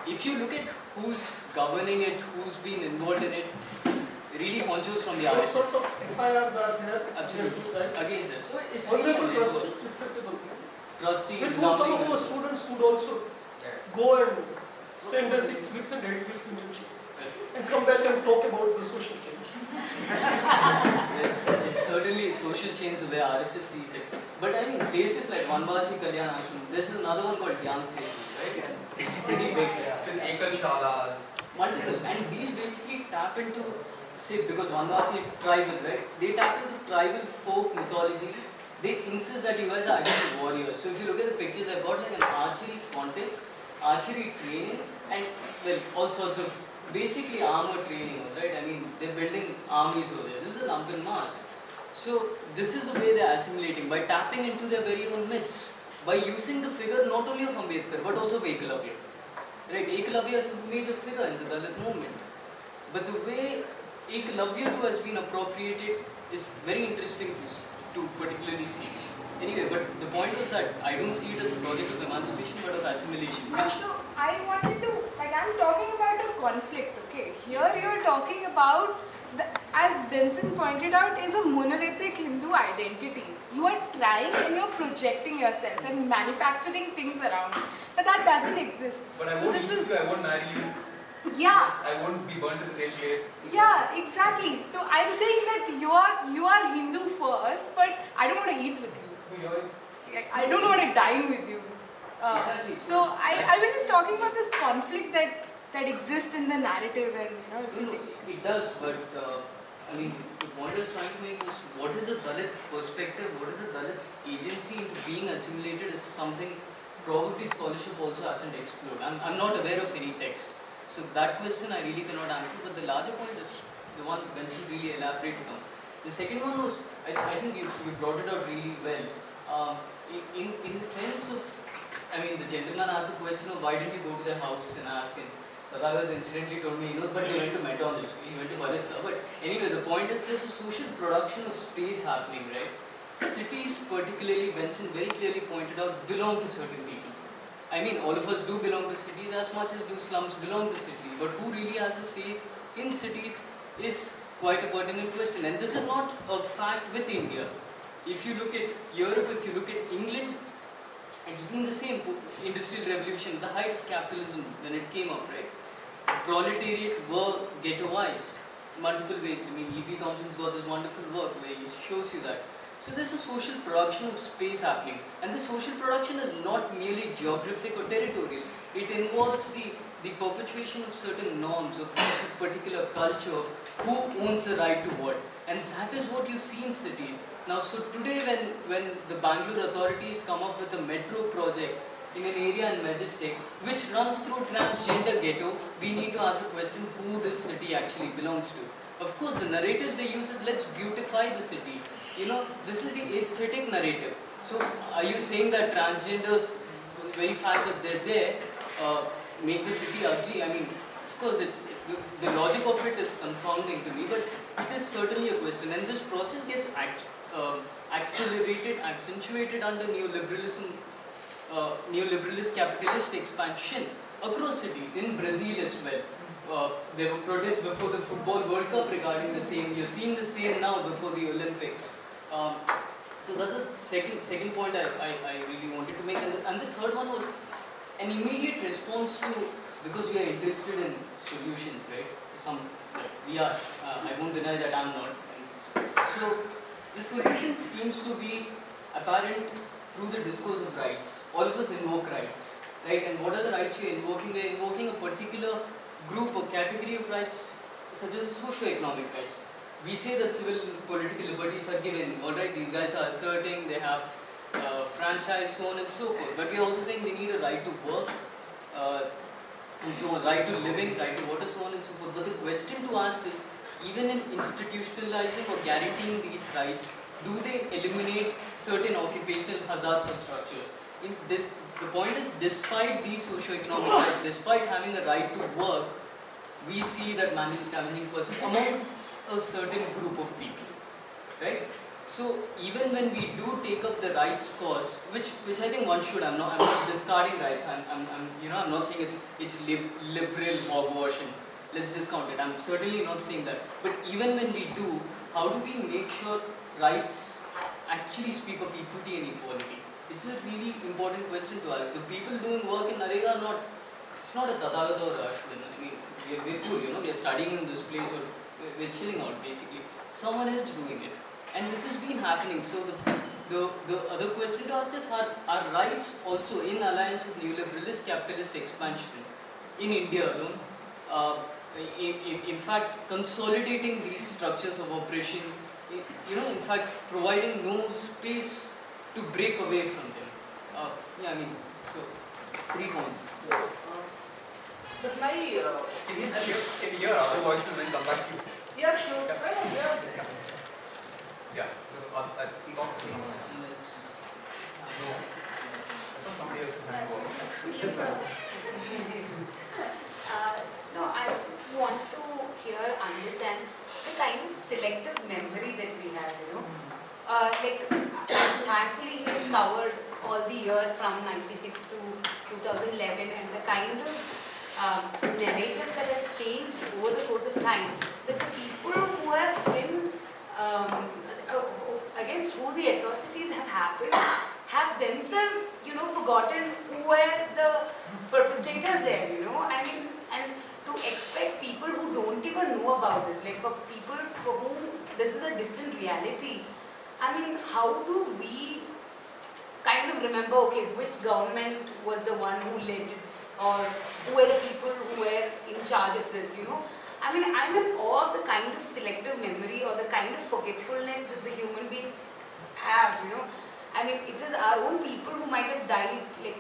if you look at who's governing it, who's been involved in it, really honchos from the What RSS. sorts of FIRs are there? Absolutely. Against those guys? Against this. So, it's really Honorable a network. trustees, respectable people. Trustees, With whom some governing of our members. students would also go and spend their 6 weeks and 8 weeks in India and come back and talk about the social change. It's certainly social change the way RSS sees it. But I mean, places like Vanvasi Kalyan Ashram, this is another one called Dhyan Setu, right? It's pretty big. There's Ekal Shalas. Multiple. And these basically tap into, say, because Vanvasi tribal, right? They tap into tribal folk mythology. They insist that you guys are actually warriors. So if you look at the pictures, I've got like an archery contest, archery training, and well, all sorts of basically armor training, right? I mean, they're building armies over there. This is a lumpen mass. So this is the way they're assimilating, by tapping into their very own myths, by using the figure not only of Ambedkar, but also of Ekalavya. Right? Ekalavya is a major figure in the Dalit movement. But the way Ekalavya too has been appropriated is very interesting to particularly see. Anyway, but the point is that I don't see it as a project of emancipation but of assimilation. So I wanted to, like, I'm talking about a conflict, okay? Here you're talking about, as Benson pointed out, is a monolithic Hindu identity. You are trying and you're projecting yourself and manufacturing things around it. But that doesn't exist. But I So won't this eat was- you, I won't marry you, Yeah. I won't be burnt in the same place. Yeah, exactly. So I'm saying that you are Hindu first, but I don't want to eat with you. Like, I don't want to dine with you. Exactly. So I was just talking about this conflict that exists in the narrative, and It does, but I mean, the point I was trying to make was, what is the Dalit perspective, what is the Dalit's agency into being assimilated is something probably scholarship also hasn't explored. I'm not aware of any text. So that question I really cannot answer, but the larger point is the one Benson really elaborated on. The second one was, I think you brought it out really well. In the sense of, I mean, the gentleman asked the question of why didn't you go to their house and ask him. Tadagad incidentally told me, but he went to McDonald's, he went to Barista. But anyway, the point is there's a social production of space happening, right? Cities, particularly, Benson very clearly pointed out, belong to certain people. I mean, all of us do belong to cities as much as do slums belong to cities. But who really has a say in cities is quite a pertinent question. And this is not a fact with India. If you look at Europe, if you look at England, it's been the same. Industrial revolution, the height of capitalism when it came up, right? The proletariat were ghettoized multiple ways. I mean, E.P. Thompson's got this wonderful work where he shows you that. So there's a social production of space happening, and the social production is not merely geographic or territorial. It involves the perpetuation of certain norms, of a particular culture, of who owns the right to what, and that is what you see in cities. Now, so today when the Bangalore authorities come up with a metro project, in an area in Majestic which runs through transgender ghetto, we need to ask the question who this city actually belongs to. Of course, the narratives they use is let's beautify the city. This is the aesthetic narrative. So, are you saying that transgenders, the very fact that they're there, make the city ugly? I mean, of course, the logic of it is confounding to me, but it is certainly a question. And this process gets accelerated, accentuated under neoliberalism, neoliberalist capitalist expansion across cities, in Brazil as well. There were protests before the Football World Cup regarding the same. You're seeing the same now before the Olympics. So that's a second point I really wanted to make. And the third one was an immediate response to, because we are interested in solutions, right? We are. I won't deny that I'm not. So the solution seems to be apparent through the discourse of rights. All of us invoke rights, right? And what are the rights you're invoking? We're invoking a particular group or category of rights, such as socio-economic rights. We say that civil and political liberties are given. All right, these guys are asserting they have franchise, so on and so forth. But we are also saying they need a right to work, and so on, right to living, right to water, so on and so forth. But the question to ask is, even in institutionalizing or guaranteeing these rights, do they eliminate certain occupational hazards or structures? The point is, despite these socio-economic rights, despite having a right to work, we see that manual scavenging persists amongst a certain group of people, right? So even when we do take up the rights cause, which I think one should, I'm not discarding rights. I'm not saying it's liberal hogwash and let's discount it. I'm certainly not saying that. But even when we do, how do we make sure rights actually speak of equity and equality? It's a really important question to ask. The people doing work in Narega are not, it's not a Tathagat or a Ashwin. I mean, we're cool, we're studying in this place or we're chilling out basically. Someone else doing it. And this has been happening. So the other question to ask is, are rights also in alliance with neoliberalist capitalist expansion in India alone? In fact, consolidating these structures of oppression, in fact, providing no space to break away from them. So 3 points. But my Can you hear other voices and come back to you? yeah, sure. Yeah. Yeah. I think of someone. No. I thought somebody else's hand was. No, I just want to understand the kind of selective memory that we have, thankfully he has covered all the years from 96 to 2011 and the kind of narratives that has changed over the course of time, that the people who have been against who the atrocities have happened have themselves, forgotten who were the perpetrators there, and to expect people who don't even know about this, like for people for whom this is a distant reality, how do we kind of remember, okay, which government was the one who led it, or who were the people who were in charge of this, I'm in awe of the kind of selective memory or the kind of forgetfulness that the human beings have, it is our own people who might have died like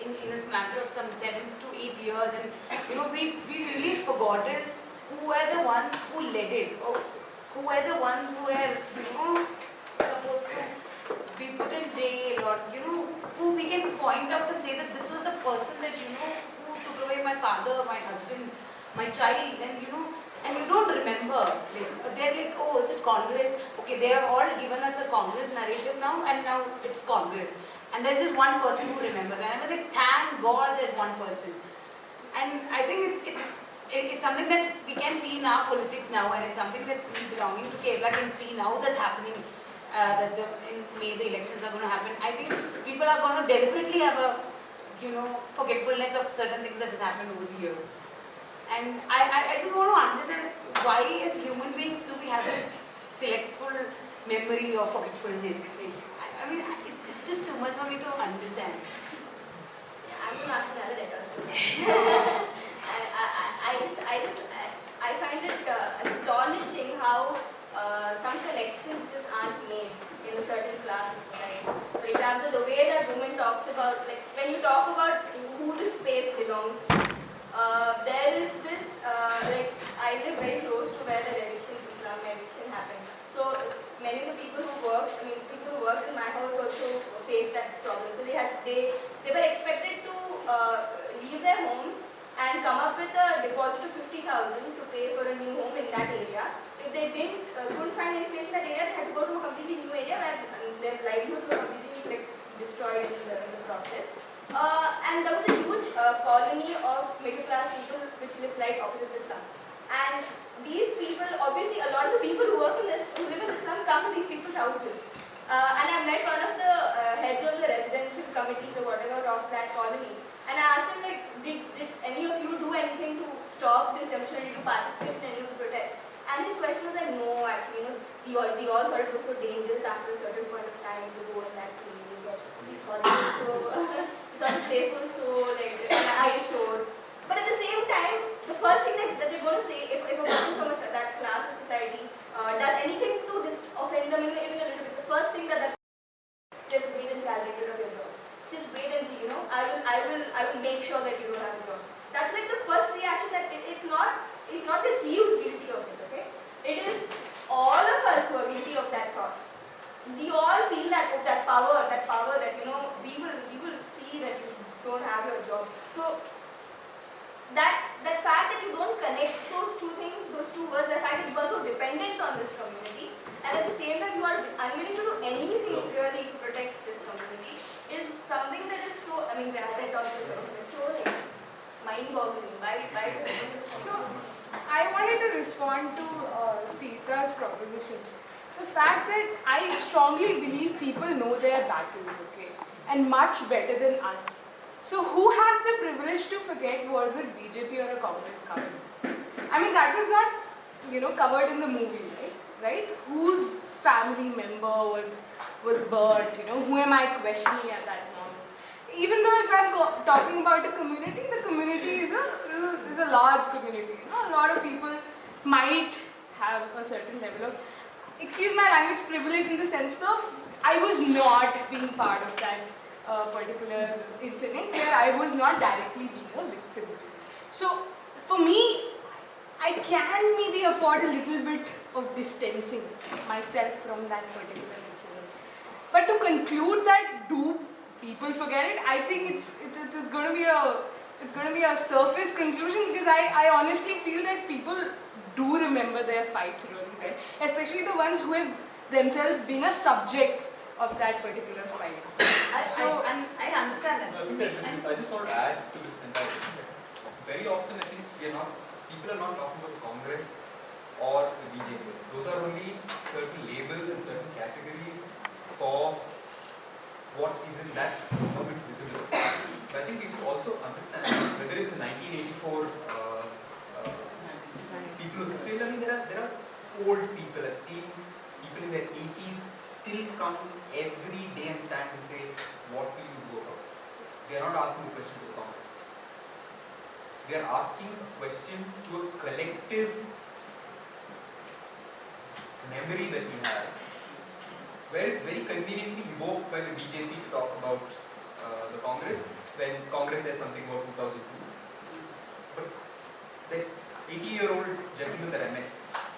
in a matter of some 7 to 8 years, and we really forgotten who were the ones who led it, or who were the ones who were supposed to be put in jail, or who we can point out and say that this was the person that who took away my father, my husband, my child, and and you don't remember. They're like, oh, is it Congress? Okay, they have all given us a Congress narrative now, and now it's Congress. And there's just one person who remembers. And I was like, thank God there's one person. And I think it's something that we can see in our politics now, and it's something that we belonging to Kerala can see now that's happening. That in May the elections are going to happen. I think people are going to deliberately have a, forgetfulness of certain things that has happened over the years. And I just want to understand why as human beings do we have this selectful memory or forgetfulness. It's just too much for me to understand. I'm going to ask another letter. I find it astonishing how some connections just aren't made in a certain class of society. For example, the way that woman talks about, like when you talk leave their homes and come up with a deposit of 50,000 to pay for a new home in that area. If they couldn't find any place in that area, they had to go to a completely new area where their livelihoods were completely destroyed in the process. And there was a huge colony of middle class people which lives right opposite the slum. And these people, obviously a lot of the people who live in the slum come to these people's houses. And I met one of the heads of the residential committees or whatever of that colony. And I asked him, like, did any of you do anything to stop this demolition? Did you participate in any of the protests? And his question was like, no, actually, we all thought it was so dangerous after a certain point of time to go in that place. Or we thought it was so, we thought the place was so, like, an eyesore. But at the same time, the first thing that they're going to say, if a person from that class of society does anything to offend them even a little bit, the first thing that just wait and salary rid of your job. Just wait and see, I will make sure that you don't have a job. That's like the first reaction that it's not just he who's guilty of it, okay? It is all of us who are guilty of that thought. We all feel that power that we will see that you don't have your job. So that fact that you don't connect those two things, those two words, the fact that you are so dependent on this community, and at the same time you are unwilling to do anything really to protect this community, is something that is so, I mean, when I talk to the question, is so like mind-boggling. So, I wanted to respond to Tita's proposition. The fact that I strongly believe people know their battles, okay, and much better than us. So who has the privilege to forget, was it BJP or a Congress government? I mean, that was not, covered in the movie, right? Whose family member was burnt, who am I questioning at that moment? Even though if I'm talking about a community, the community is a large community. A lot of people might have a certain level of, excuse my language, privilege in the sense of I was not being part of that particular incident where I was not directly being a victim. So for me, I can maybe afford a little bit of distancing myself from that particular incident. But to conclude that, do people forget it? I think it's going to be a surface conclusion, because I honestly feel that people do remember their fights really well, especially the ones who have themselves been a subject of that particular fight. I understand that. I think I just want to add to this entire thing. Very often, I think people are not talking about the Congress or the BJP. Those are only certain labels and certain categories for what is in that moment visible. But I think we also understand whether it's a 1984 people still, I mean, there are old people. I've seen people in their 80s still come every day and stand and say, what will you do about this? They are not asking the question to the Congress. They are asking a question to a collective memory that we have, where it's very conveniently evoked by the BJP to talk about the Congress when Congress says something about 2002. But that 80-year-old gentleman that I met,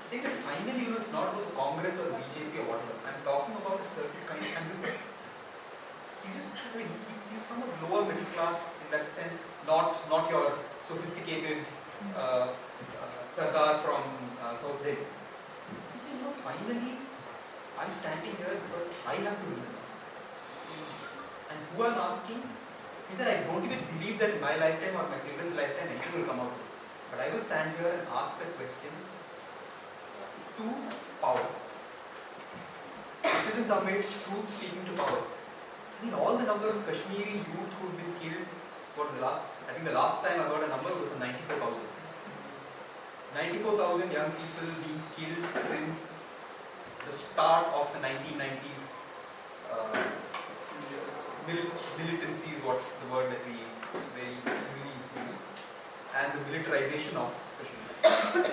saying that finally, it's not about the Congress or the BJP or whatever. I'm talking about a certain kind of, and this, he's from a lower middle class in that sense, not your sophisticated Sardar from South Delhi. He said, no, finally, I'm standing here because I have to remember. And who I'm asking, he said, I don't even believe that in my lifetime or my children's lifetime anything will come out of this. But I will stand here and ask that question to power. It is in some ways truth speaking to power. I mean, all the number of Kashmiri youth who have been killed I think the last time I heard a number was 94,000. 94,000 young people being killed since the start of the 1990s. Militancy is what the word that we very easily use, and the militarization of Kashmir.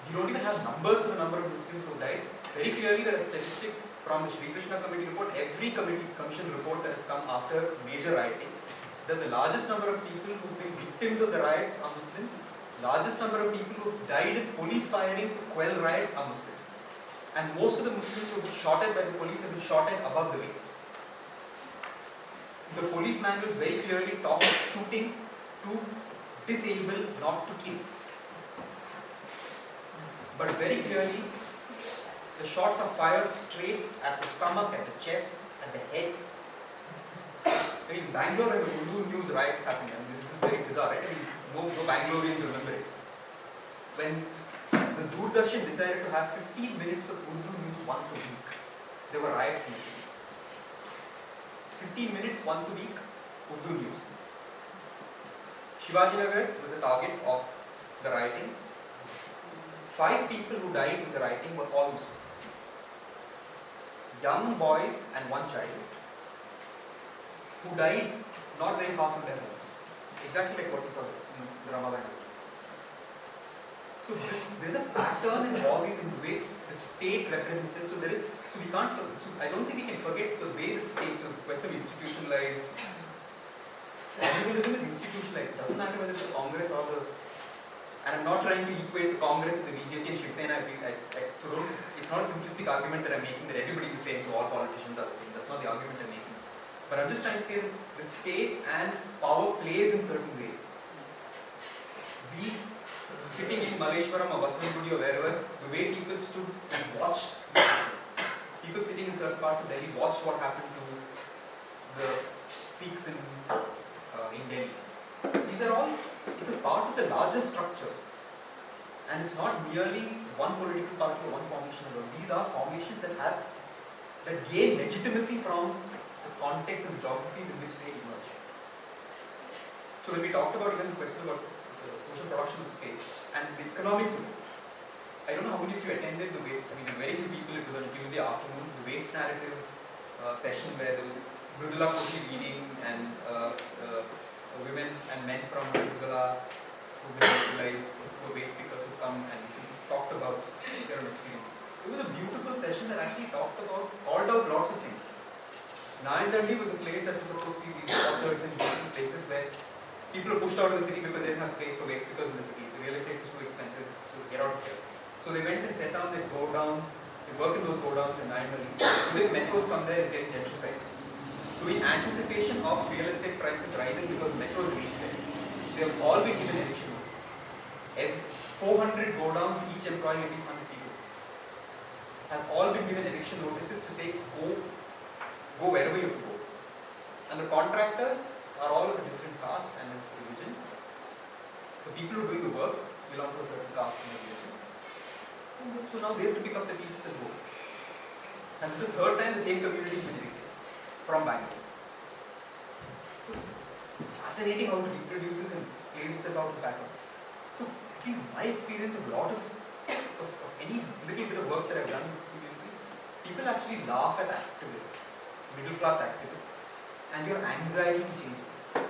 We don't even have numbers for the number of Muslims who died. Very clearly there are statistics from the Shri Krishna Committee report, every commission report that has come after major rioting, that the largest number of people who have been victims of the riots are Muslims, largest number of people who have died in police firing to quell riots are Muslims. And most of the Muslims who have been shot at by the police have been shot at above the waist. The police manuals very clearly talk of shooting to disable, not to kill. But very clearly, the shots are fired straight at the stomach, at the chest, at the head. In Bangalore, when the Urdu news riots happened, and this is very bizarre, right? I mean, no Bangaloreans remember it. When the Doordarshan decided to have 15 minutes of Urdu news once a week, there were riots in the city. 15 minutes once a week, Urdu news. Shivajinagar was a target of the rioting. 5 people who died in the rioting were all Muslim. Young boys and 1 child who died not very far from their homes. Exactly like what we saw in the Ramadan. So there's a pattern in all these in the ways the state represents it. So we can't. So I don't think we can forget the way the state. So this question of institutionalized. Tribalism is institutionalized. It doesn't matter whether it's the Congress or the. And I'm not trying to equate the Congress with the BJP and Shiv Sena. So it's not a simplistic argument that I'm making that everybody is the same, so all politicians are the same. That's not the argument I'm making. But I'm just trying to say that the state and power plays in certain ways. We, sitting in Malleshwaram or Basanagudi or wherever, the way people stood and watched, people sitting in certain parts of Delhi watched what happened to the Sikhs in Delhi. These are all, it's a part of the larger structure. And it's not merely one political party or one formation alone. These are formations that gain legitimacy from the context and geographies in which they emerge. So when we talked about even this question about the social production of space and the economics of it, I don't know how many of you attended the very few people, it was on a Tuesday afternoon, the waste narratives session where there was Mridula Koshi reading and women and men from Mridula who've been mobilized, who were waste pickers who come and talked about their own experiences. It was a beautiful session that actually called out lots of things. Nayandalli was a place that was supposed to be these orchards and beautiful places where people were pushed out of the city because they didn't have space for waste pickers in the city. The real estate was too expensive, so get out of here. So they went and set down their go-downs, they work in those go-downs in Nayandalli. Today the metros come there, it's getting gentrified. So in anticipation of real estate prices rising because metros reached there, they have all been given eviction notices. 400 go-downs, each employing at least 100 people, have all been given eviction notices to say go wherever you have to go. And the contractors are all of a different caste and religion. The people who are doing the work belong to a certain caste and religion. So now they have to pick up the pieces and go. And this is the 3rd time the same community has been evicted from Bangalore. It's fascinating how it reproduces and plays itself out in patterns. So at least my experience of a lot of any little bit of work that I've done with communities, people actually laugh at activists, middle class activists, and your anxiety to change this.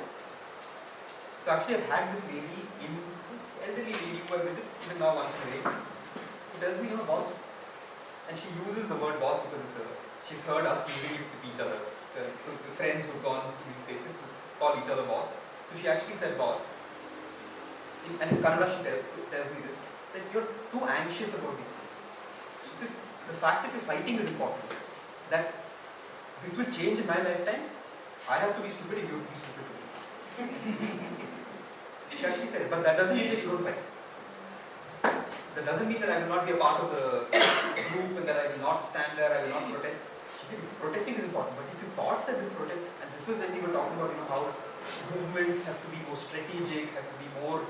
So actually I've had this elderly lady who I visit even now once in a way, who tells me, boss, and she uses the word boss because she's heard us using it with each other. So the friends who've gone to these spaces who call each other boss. So she actually said boss. And in Kannada she tells me this, that you're too anxious about these things. She said, the fact that you're fighting is important. That this will change in my lifetime, I have to be stupid and you have to be stupid to me. She actually said it, but that doesn't mean that you don't fight. That doesn't mean that I will not be a part of the group and that I will not stand there, I will not protest. She said, protesting is important, but if you thought that this protest, and this was when we were talking about how movements have to be more strategic, have to be more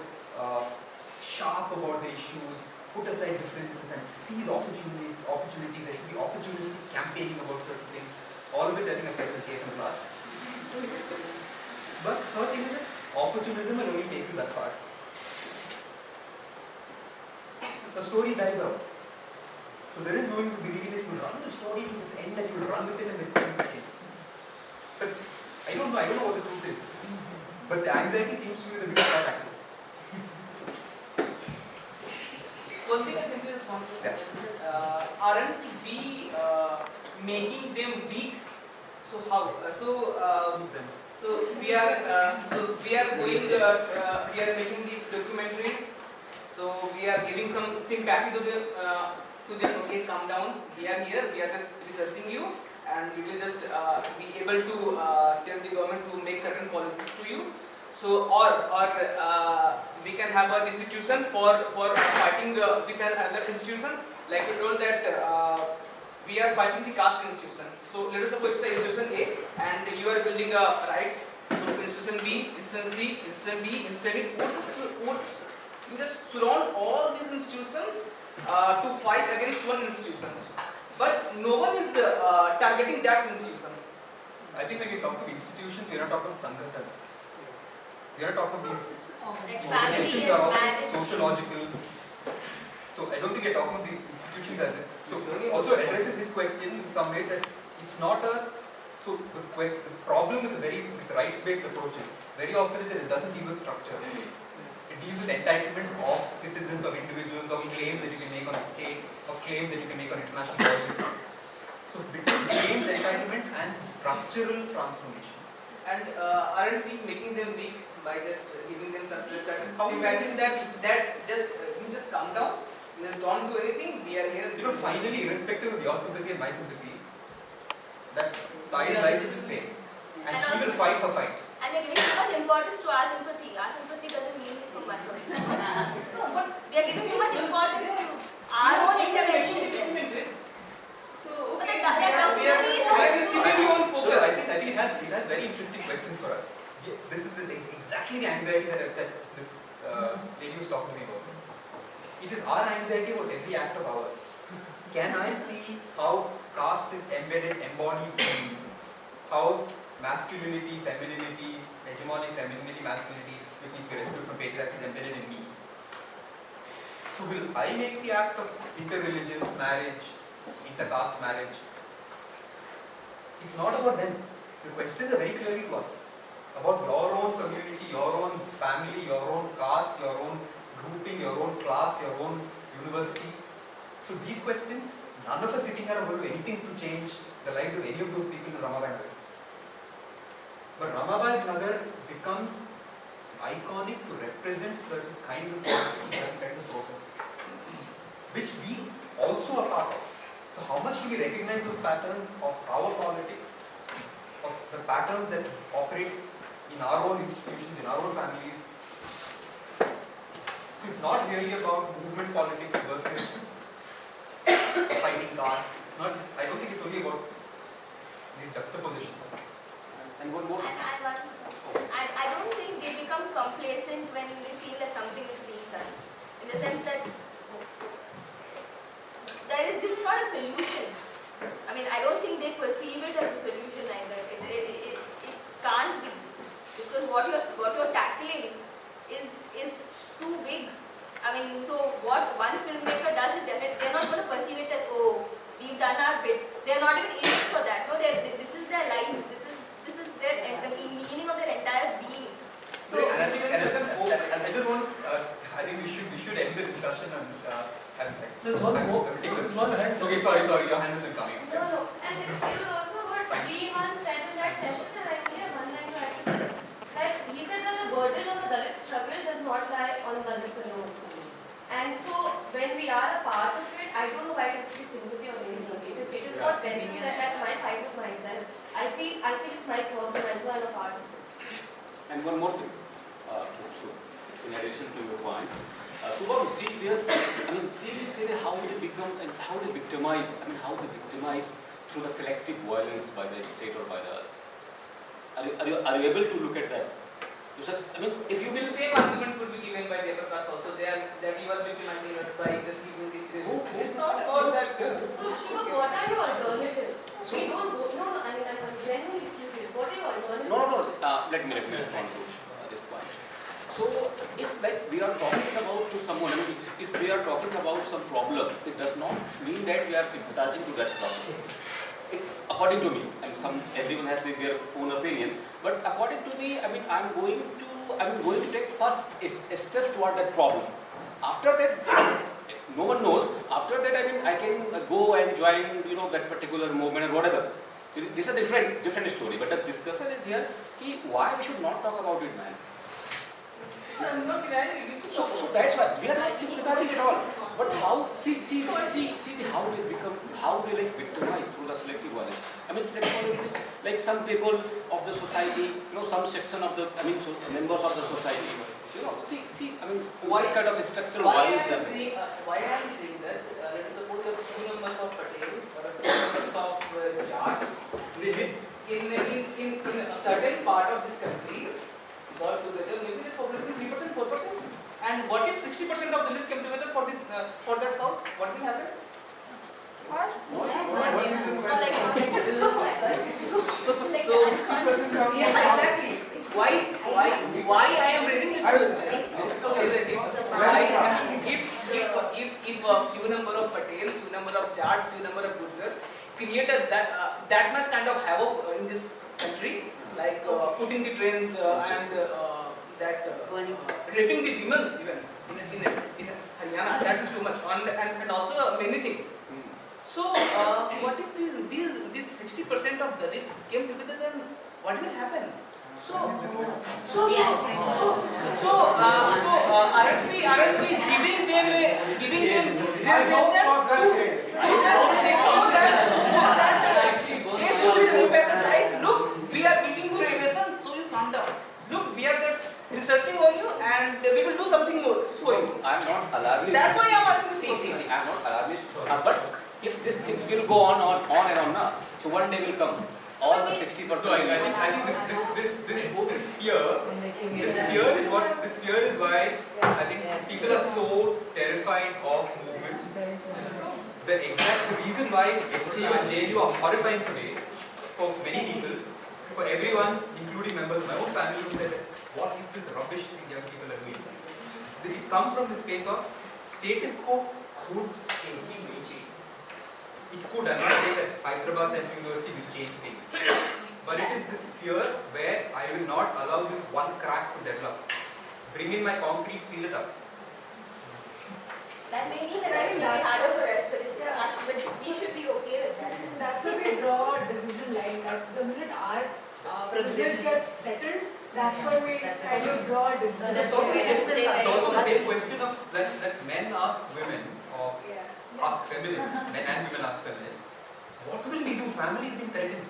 sharp about the issues, put aside differences and seize opportunities. There should be opportunistic campaigning about certain things, all of which I think I've said in the CSM class. But her thing is that opportunism will only take you that far. The story dies out. So there is no use believing that you will run the story to this end, that you will run with it and the things will change. But I don't know what the truth is. But the anxiety seems to be the biggest part of activists. One thing I simply respond to that, aren't we making them weak? So how? So we are going. We are making these documentaries. So we are giving some sympathy to them. Okay, calm down. We are here. We are just researching you, and we will just be able to tell the government to make certain policies to you. So, or we can have an institution for fighting with another institution. Like you told that we are fighting the caste institution. So let us suppose it's institution A, and you are building rights. So institution B, institution C, institution D, institution E. You just surround all these institutions to fight against one institution. But no one is targeting that institution. I think when you talk to institutions, we are not talking Sangathan. We are talking these institutions are also sociological. So I don't think we are talking about the institutions as this. So also addresses this question in some ways that it's not a. So the problem with the rights-based approaches very often is that it doesn't deal with structures. It deals with entitlements of citizens, of individuals, of claims that you can make on a state, of claims that you can make on international law. So between claims, entitlements, and structural transformation. And aren't we making them weak by just giving them certain? How you imagine that you just calm down, you just don't do anything. We are here. You know, finally, irrespective of your sympathy and my sympathy, that Tai's life is the same, and she will fight her fights. And we're giving too much importance to our sympathy. Our sympathy doesn't mean so much. But we are giving too much importance to our own intervention. So But okay, that we are just keeping you on focus. I think it has very interesting questions for us. This is exactly the anxiety that this lady was talking to me about. It is our anxiety about every act of ours. Can I see how caste is embodied in me? How masculinity, femininity, hegemonic femininity, masculinity, which needs to be rescued from patriarchy, is embedded in me? So will I make the act of interreligious marriage, intercaste marriage? It's not about them. The questions are very clearly to us. About your own community, your own family, your own caste, your own grouping, your own class, your own university. So these questions, none of us sitting here are going to do anything to change the lives of any of those people in Ramabai Nagar. But Ramabai Nagar becomes iconic to represent certain kinds of politics and certain kinds of processes, which we also are part of. So how much do we recognize those patterns of our politics, of the patterns that operate in our own institutions, in our own families? So it's not really about movement politics versus fighting caste. It's not just, I don't think it's only about these juxtapositions. And one more. And one thing, sir. I don't think they become complacent when they feel that something is being done. In the sense that this is not a solution. I mean, I don't think they perceive it as a solution either. It can't be, because what you're tackling is too big. I mean, so what one filmmaker does is definitely they're not going to perceive it as, oh, we've done our bit. They're not even in it for that. No, this is their life. This is their the meaning of their entire being. So and I think, I just want to, I think we should end the discussion and There's one more. There's one hand. Okay, sorry, your hand has been coming. No, and it was also what Bhim said in that session, and I only have one line to add to this, that he said that the burden of the Dalit struggle does not lie on Dalits alone. And so when we are a part of it, I don't know why it has to be sympathy or sympathy. It is what Ben said, that's my fight with myself. I feel it's my problem as well, I'm a part of it. And one more thing, so in addition to your point, Subhav, see this, I mean, see how they become and how they victimize, through the selective violence by the state or by us. Are you able to look at that? Just, I mean, if you will... The same argument could be given by Devakas also. That you are victimizing us by just giving the... It's not about that... So, Shubham, what are your alternatives? We don't go... No, I mean, I'm genuinely curious. What are your alternatives? No. Let me respond to this point. So, if like we are talking about to someone, I mean, if we are talking about some problem, it does not mean that we are sympathizing to that problem. According to me, and everyone has their own opinion, but according to me, I mean, I'm going to take first a step toward that problem. After that, no one knows. After that, I mean, I can go and join, that particular movement or whatever. So this is a different story. But the discussion is here, why we should not talk about it, man. So that's why we are not sympathizing at all. But how, see how they become, how they like victimized through the selective violence. I mean, selective violence is like some people of the society, some section of the, members of the society. I mean, what kind of structural violence that is? Why I am saying that, let us suppose you have two members of Patel or two members of Jat, in a certain part of this country, got together, maybe the population 3%, 4%. And what if 60% of the youth came together for that cause? What will happen? Yeah, exactly. Why I am raising this question? If a few number of Patel, few number of Jat, few number of Gurjar created that much kind of havoc in this country, like putting the trains and raping the women even in Haryana, that is too much, and also many things. So what if these 60% of Dalits came together, then what will happen? Aren't we giving them reservation so that they should be sympathized? Look, we are giving you reservation, so you calm down. Look, we are researching on you, and we will do something more for you. I am not alarmist. That's why I am asking this question. I am not alarmist. But if these things will go on and on, so one day will come. All the 60%. So I think this fear is why I think people are so terrified of movements. The exact reason why NCU and JNU are horrifying today for many people, for everyone, including members of my own family, who said, what is this rubbish these young people are doing? It comes from the space of status quo could change. It could, I'm not saying that Hyderabad Central University will change things, but it is this fear where I will not allow this one crack to develop. Bring in my concrete, seal it up. That may mean that I think we harder for us, but we should be okay with that. That's why we draw a division line, that the minute our privilege gets threatened, that's why we kind of draw a distance. It's also the same question of that men ask women, or ask feminists, men and women ask feminists, what will we do? Family's been threatened.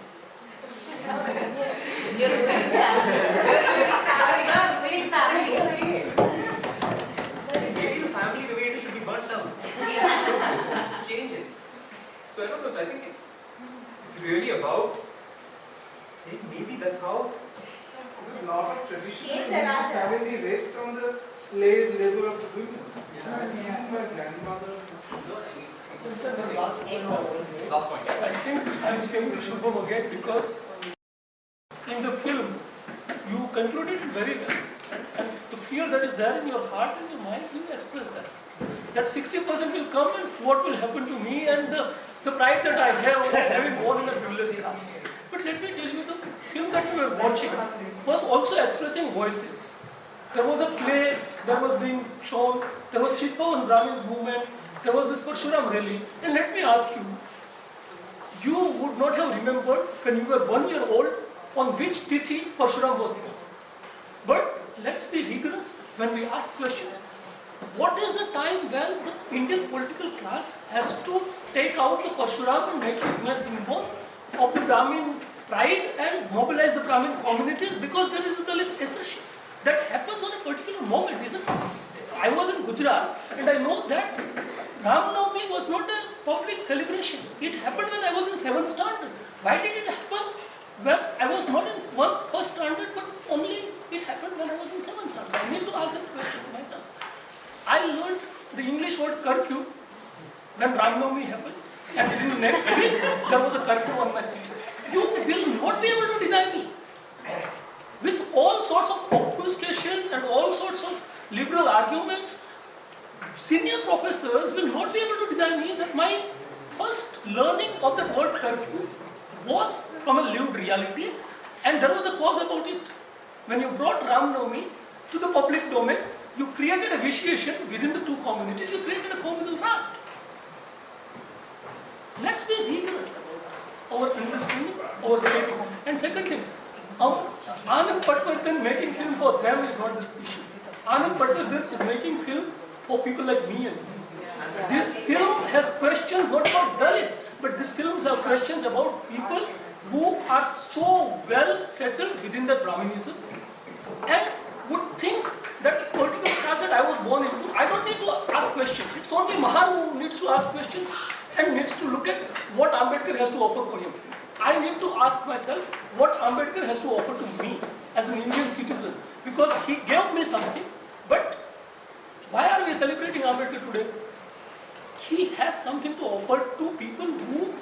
You're ruining family. Maybe the family, the way it is, should be burnt down. Change it. So I don't know, so I think it's really about saying maybe that's how. There's a lot of tradition Yes, having been based on the slave labor of the women. My grandmother. Last point. I think I'm speaking to Shubham again because in the film you concluded it very well, and the fear that is there in your heart and your mind, you express that. That 60% will come, and what will happen to me, and the pride that I have of having born in a privileged class. But let me tell you, the film that we were watching was also expressing voices. There was a play that was being shown, there was Chitpavan Brahmins movement, there was this Parshuram rally, and let me ask you, you would not have remembered when you were 1 year old on which tithi Parshuram was born. But let's be rigorous when we ask questions. What is the time when the Indian political class has to take out the Parshuram and make it a symbol of the Brahmin pride and mobilize the Brahmin communities because there is a Dalit assertion that happens on a particular moment, isn't it? I was in Gujarat and I know that Ram Navami was not a public celebration. It happened when I was in 7th standard. Why did it happen when I was not in first standard, but only it happened when I was in 7th standard? I need to ask that question to myself. I learned the English word curfew when Ram Navami happened, and in the next week there was a curfew on my seat. You will not be able to deny me. With all sorts of obfuscation and all sorts of liberal arguments, senior professors will not be able to deny me that my first learning of the word curfew was from a lived reality, and there was a cause about it. When you brought Ram Navami to the public domain, you created a vitiation within the two communities, you created a communal raft. Let's be rigorous about our understanding, our taking. And second thing, Anand Patwardhan making film for them is not the issue. Anand Patwardhan is making film for people like me and you. This film has questions not about Dalits, but these films have questions about people who are so well settled within the Brahminism and would think that political caste that I was born into, I don't need to ask questions. It's only Mahan who needs to ask questions and needs to look at what Ambedkar has to offer for him. I need to ask myself what Ambedkar has to offer to me as an Indian citizen, because he gave me something. But why are we celebrating Ambedkar today? He has something to offer to people who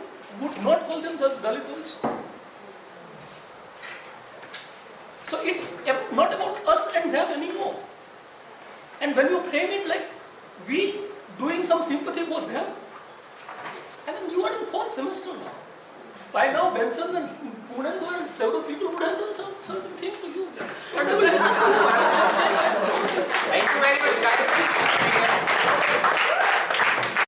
would not call themselves Dalits. So it's not about us and them anymore. And when you frame it like we doing some sympathy for them, I mean, you are in 4th semester now. By now, Benson and Punendu and several people would have done some certain thing to you. And they will listen to you. Thank you very much, guys.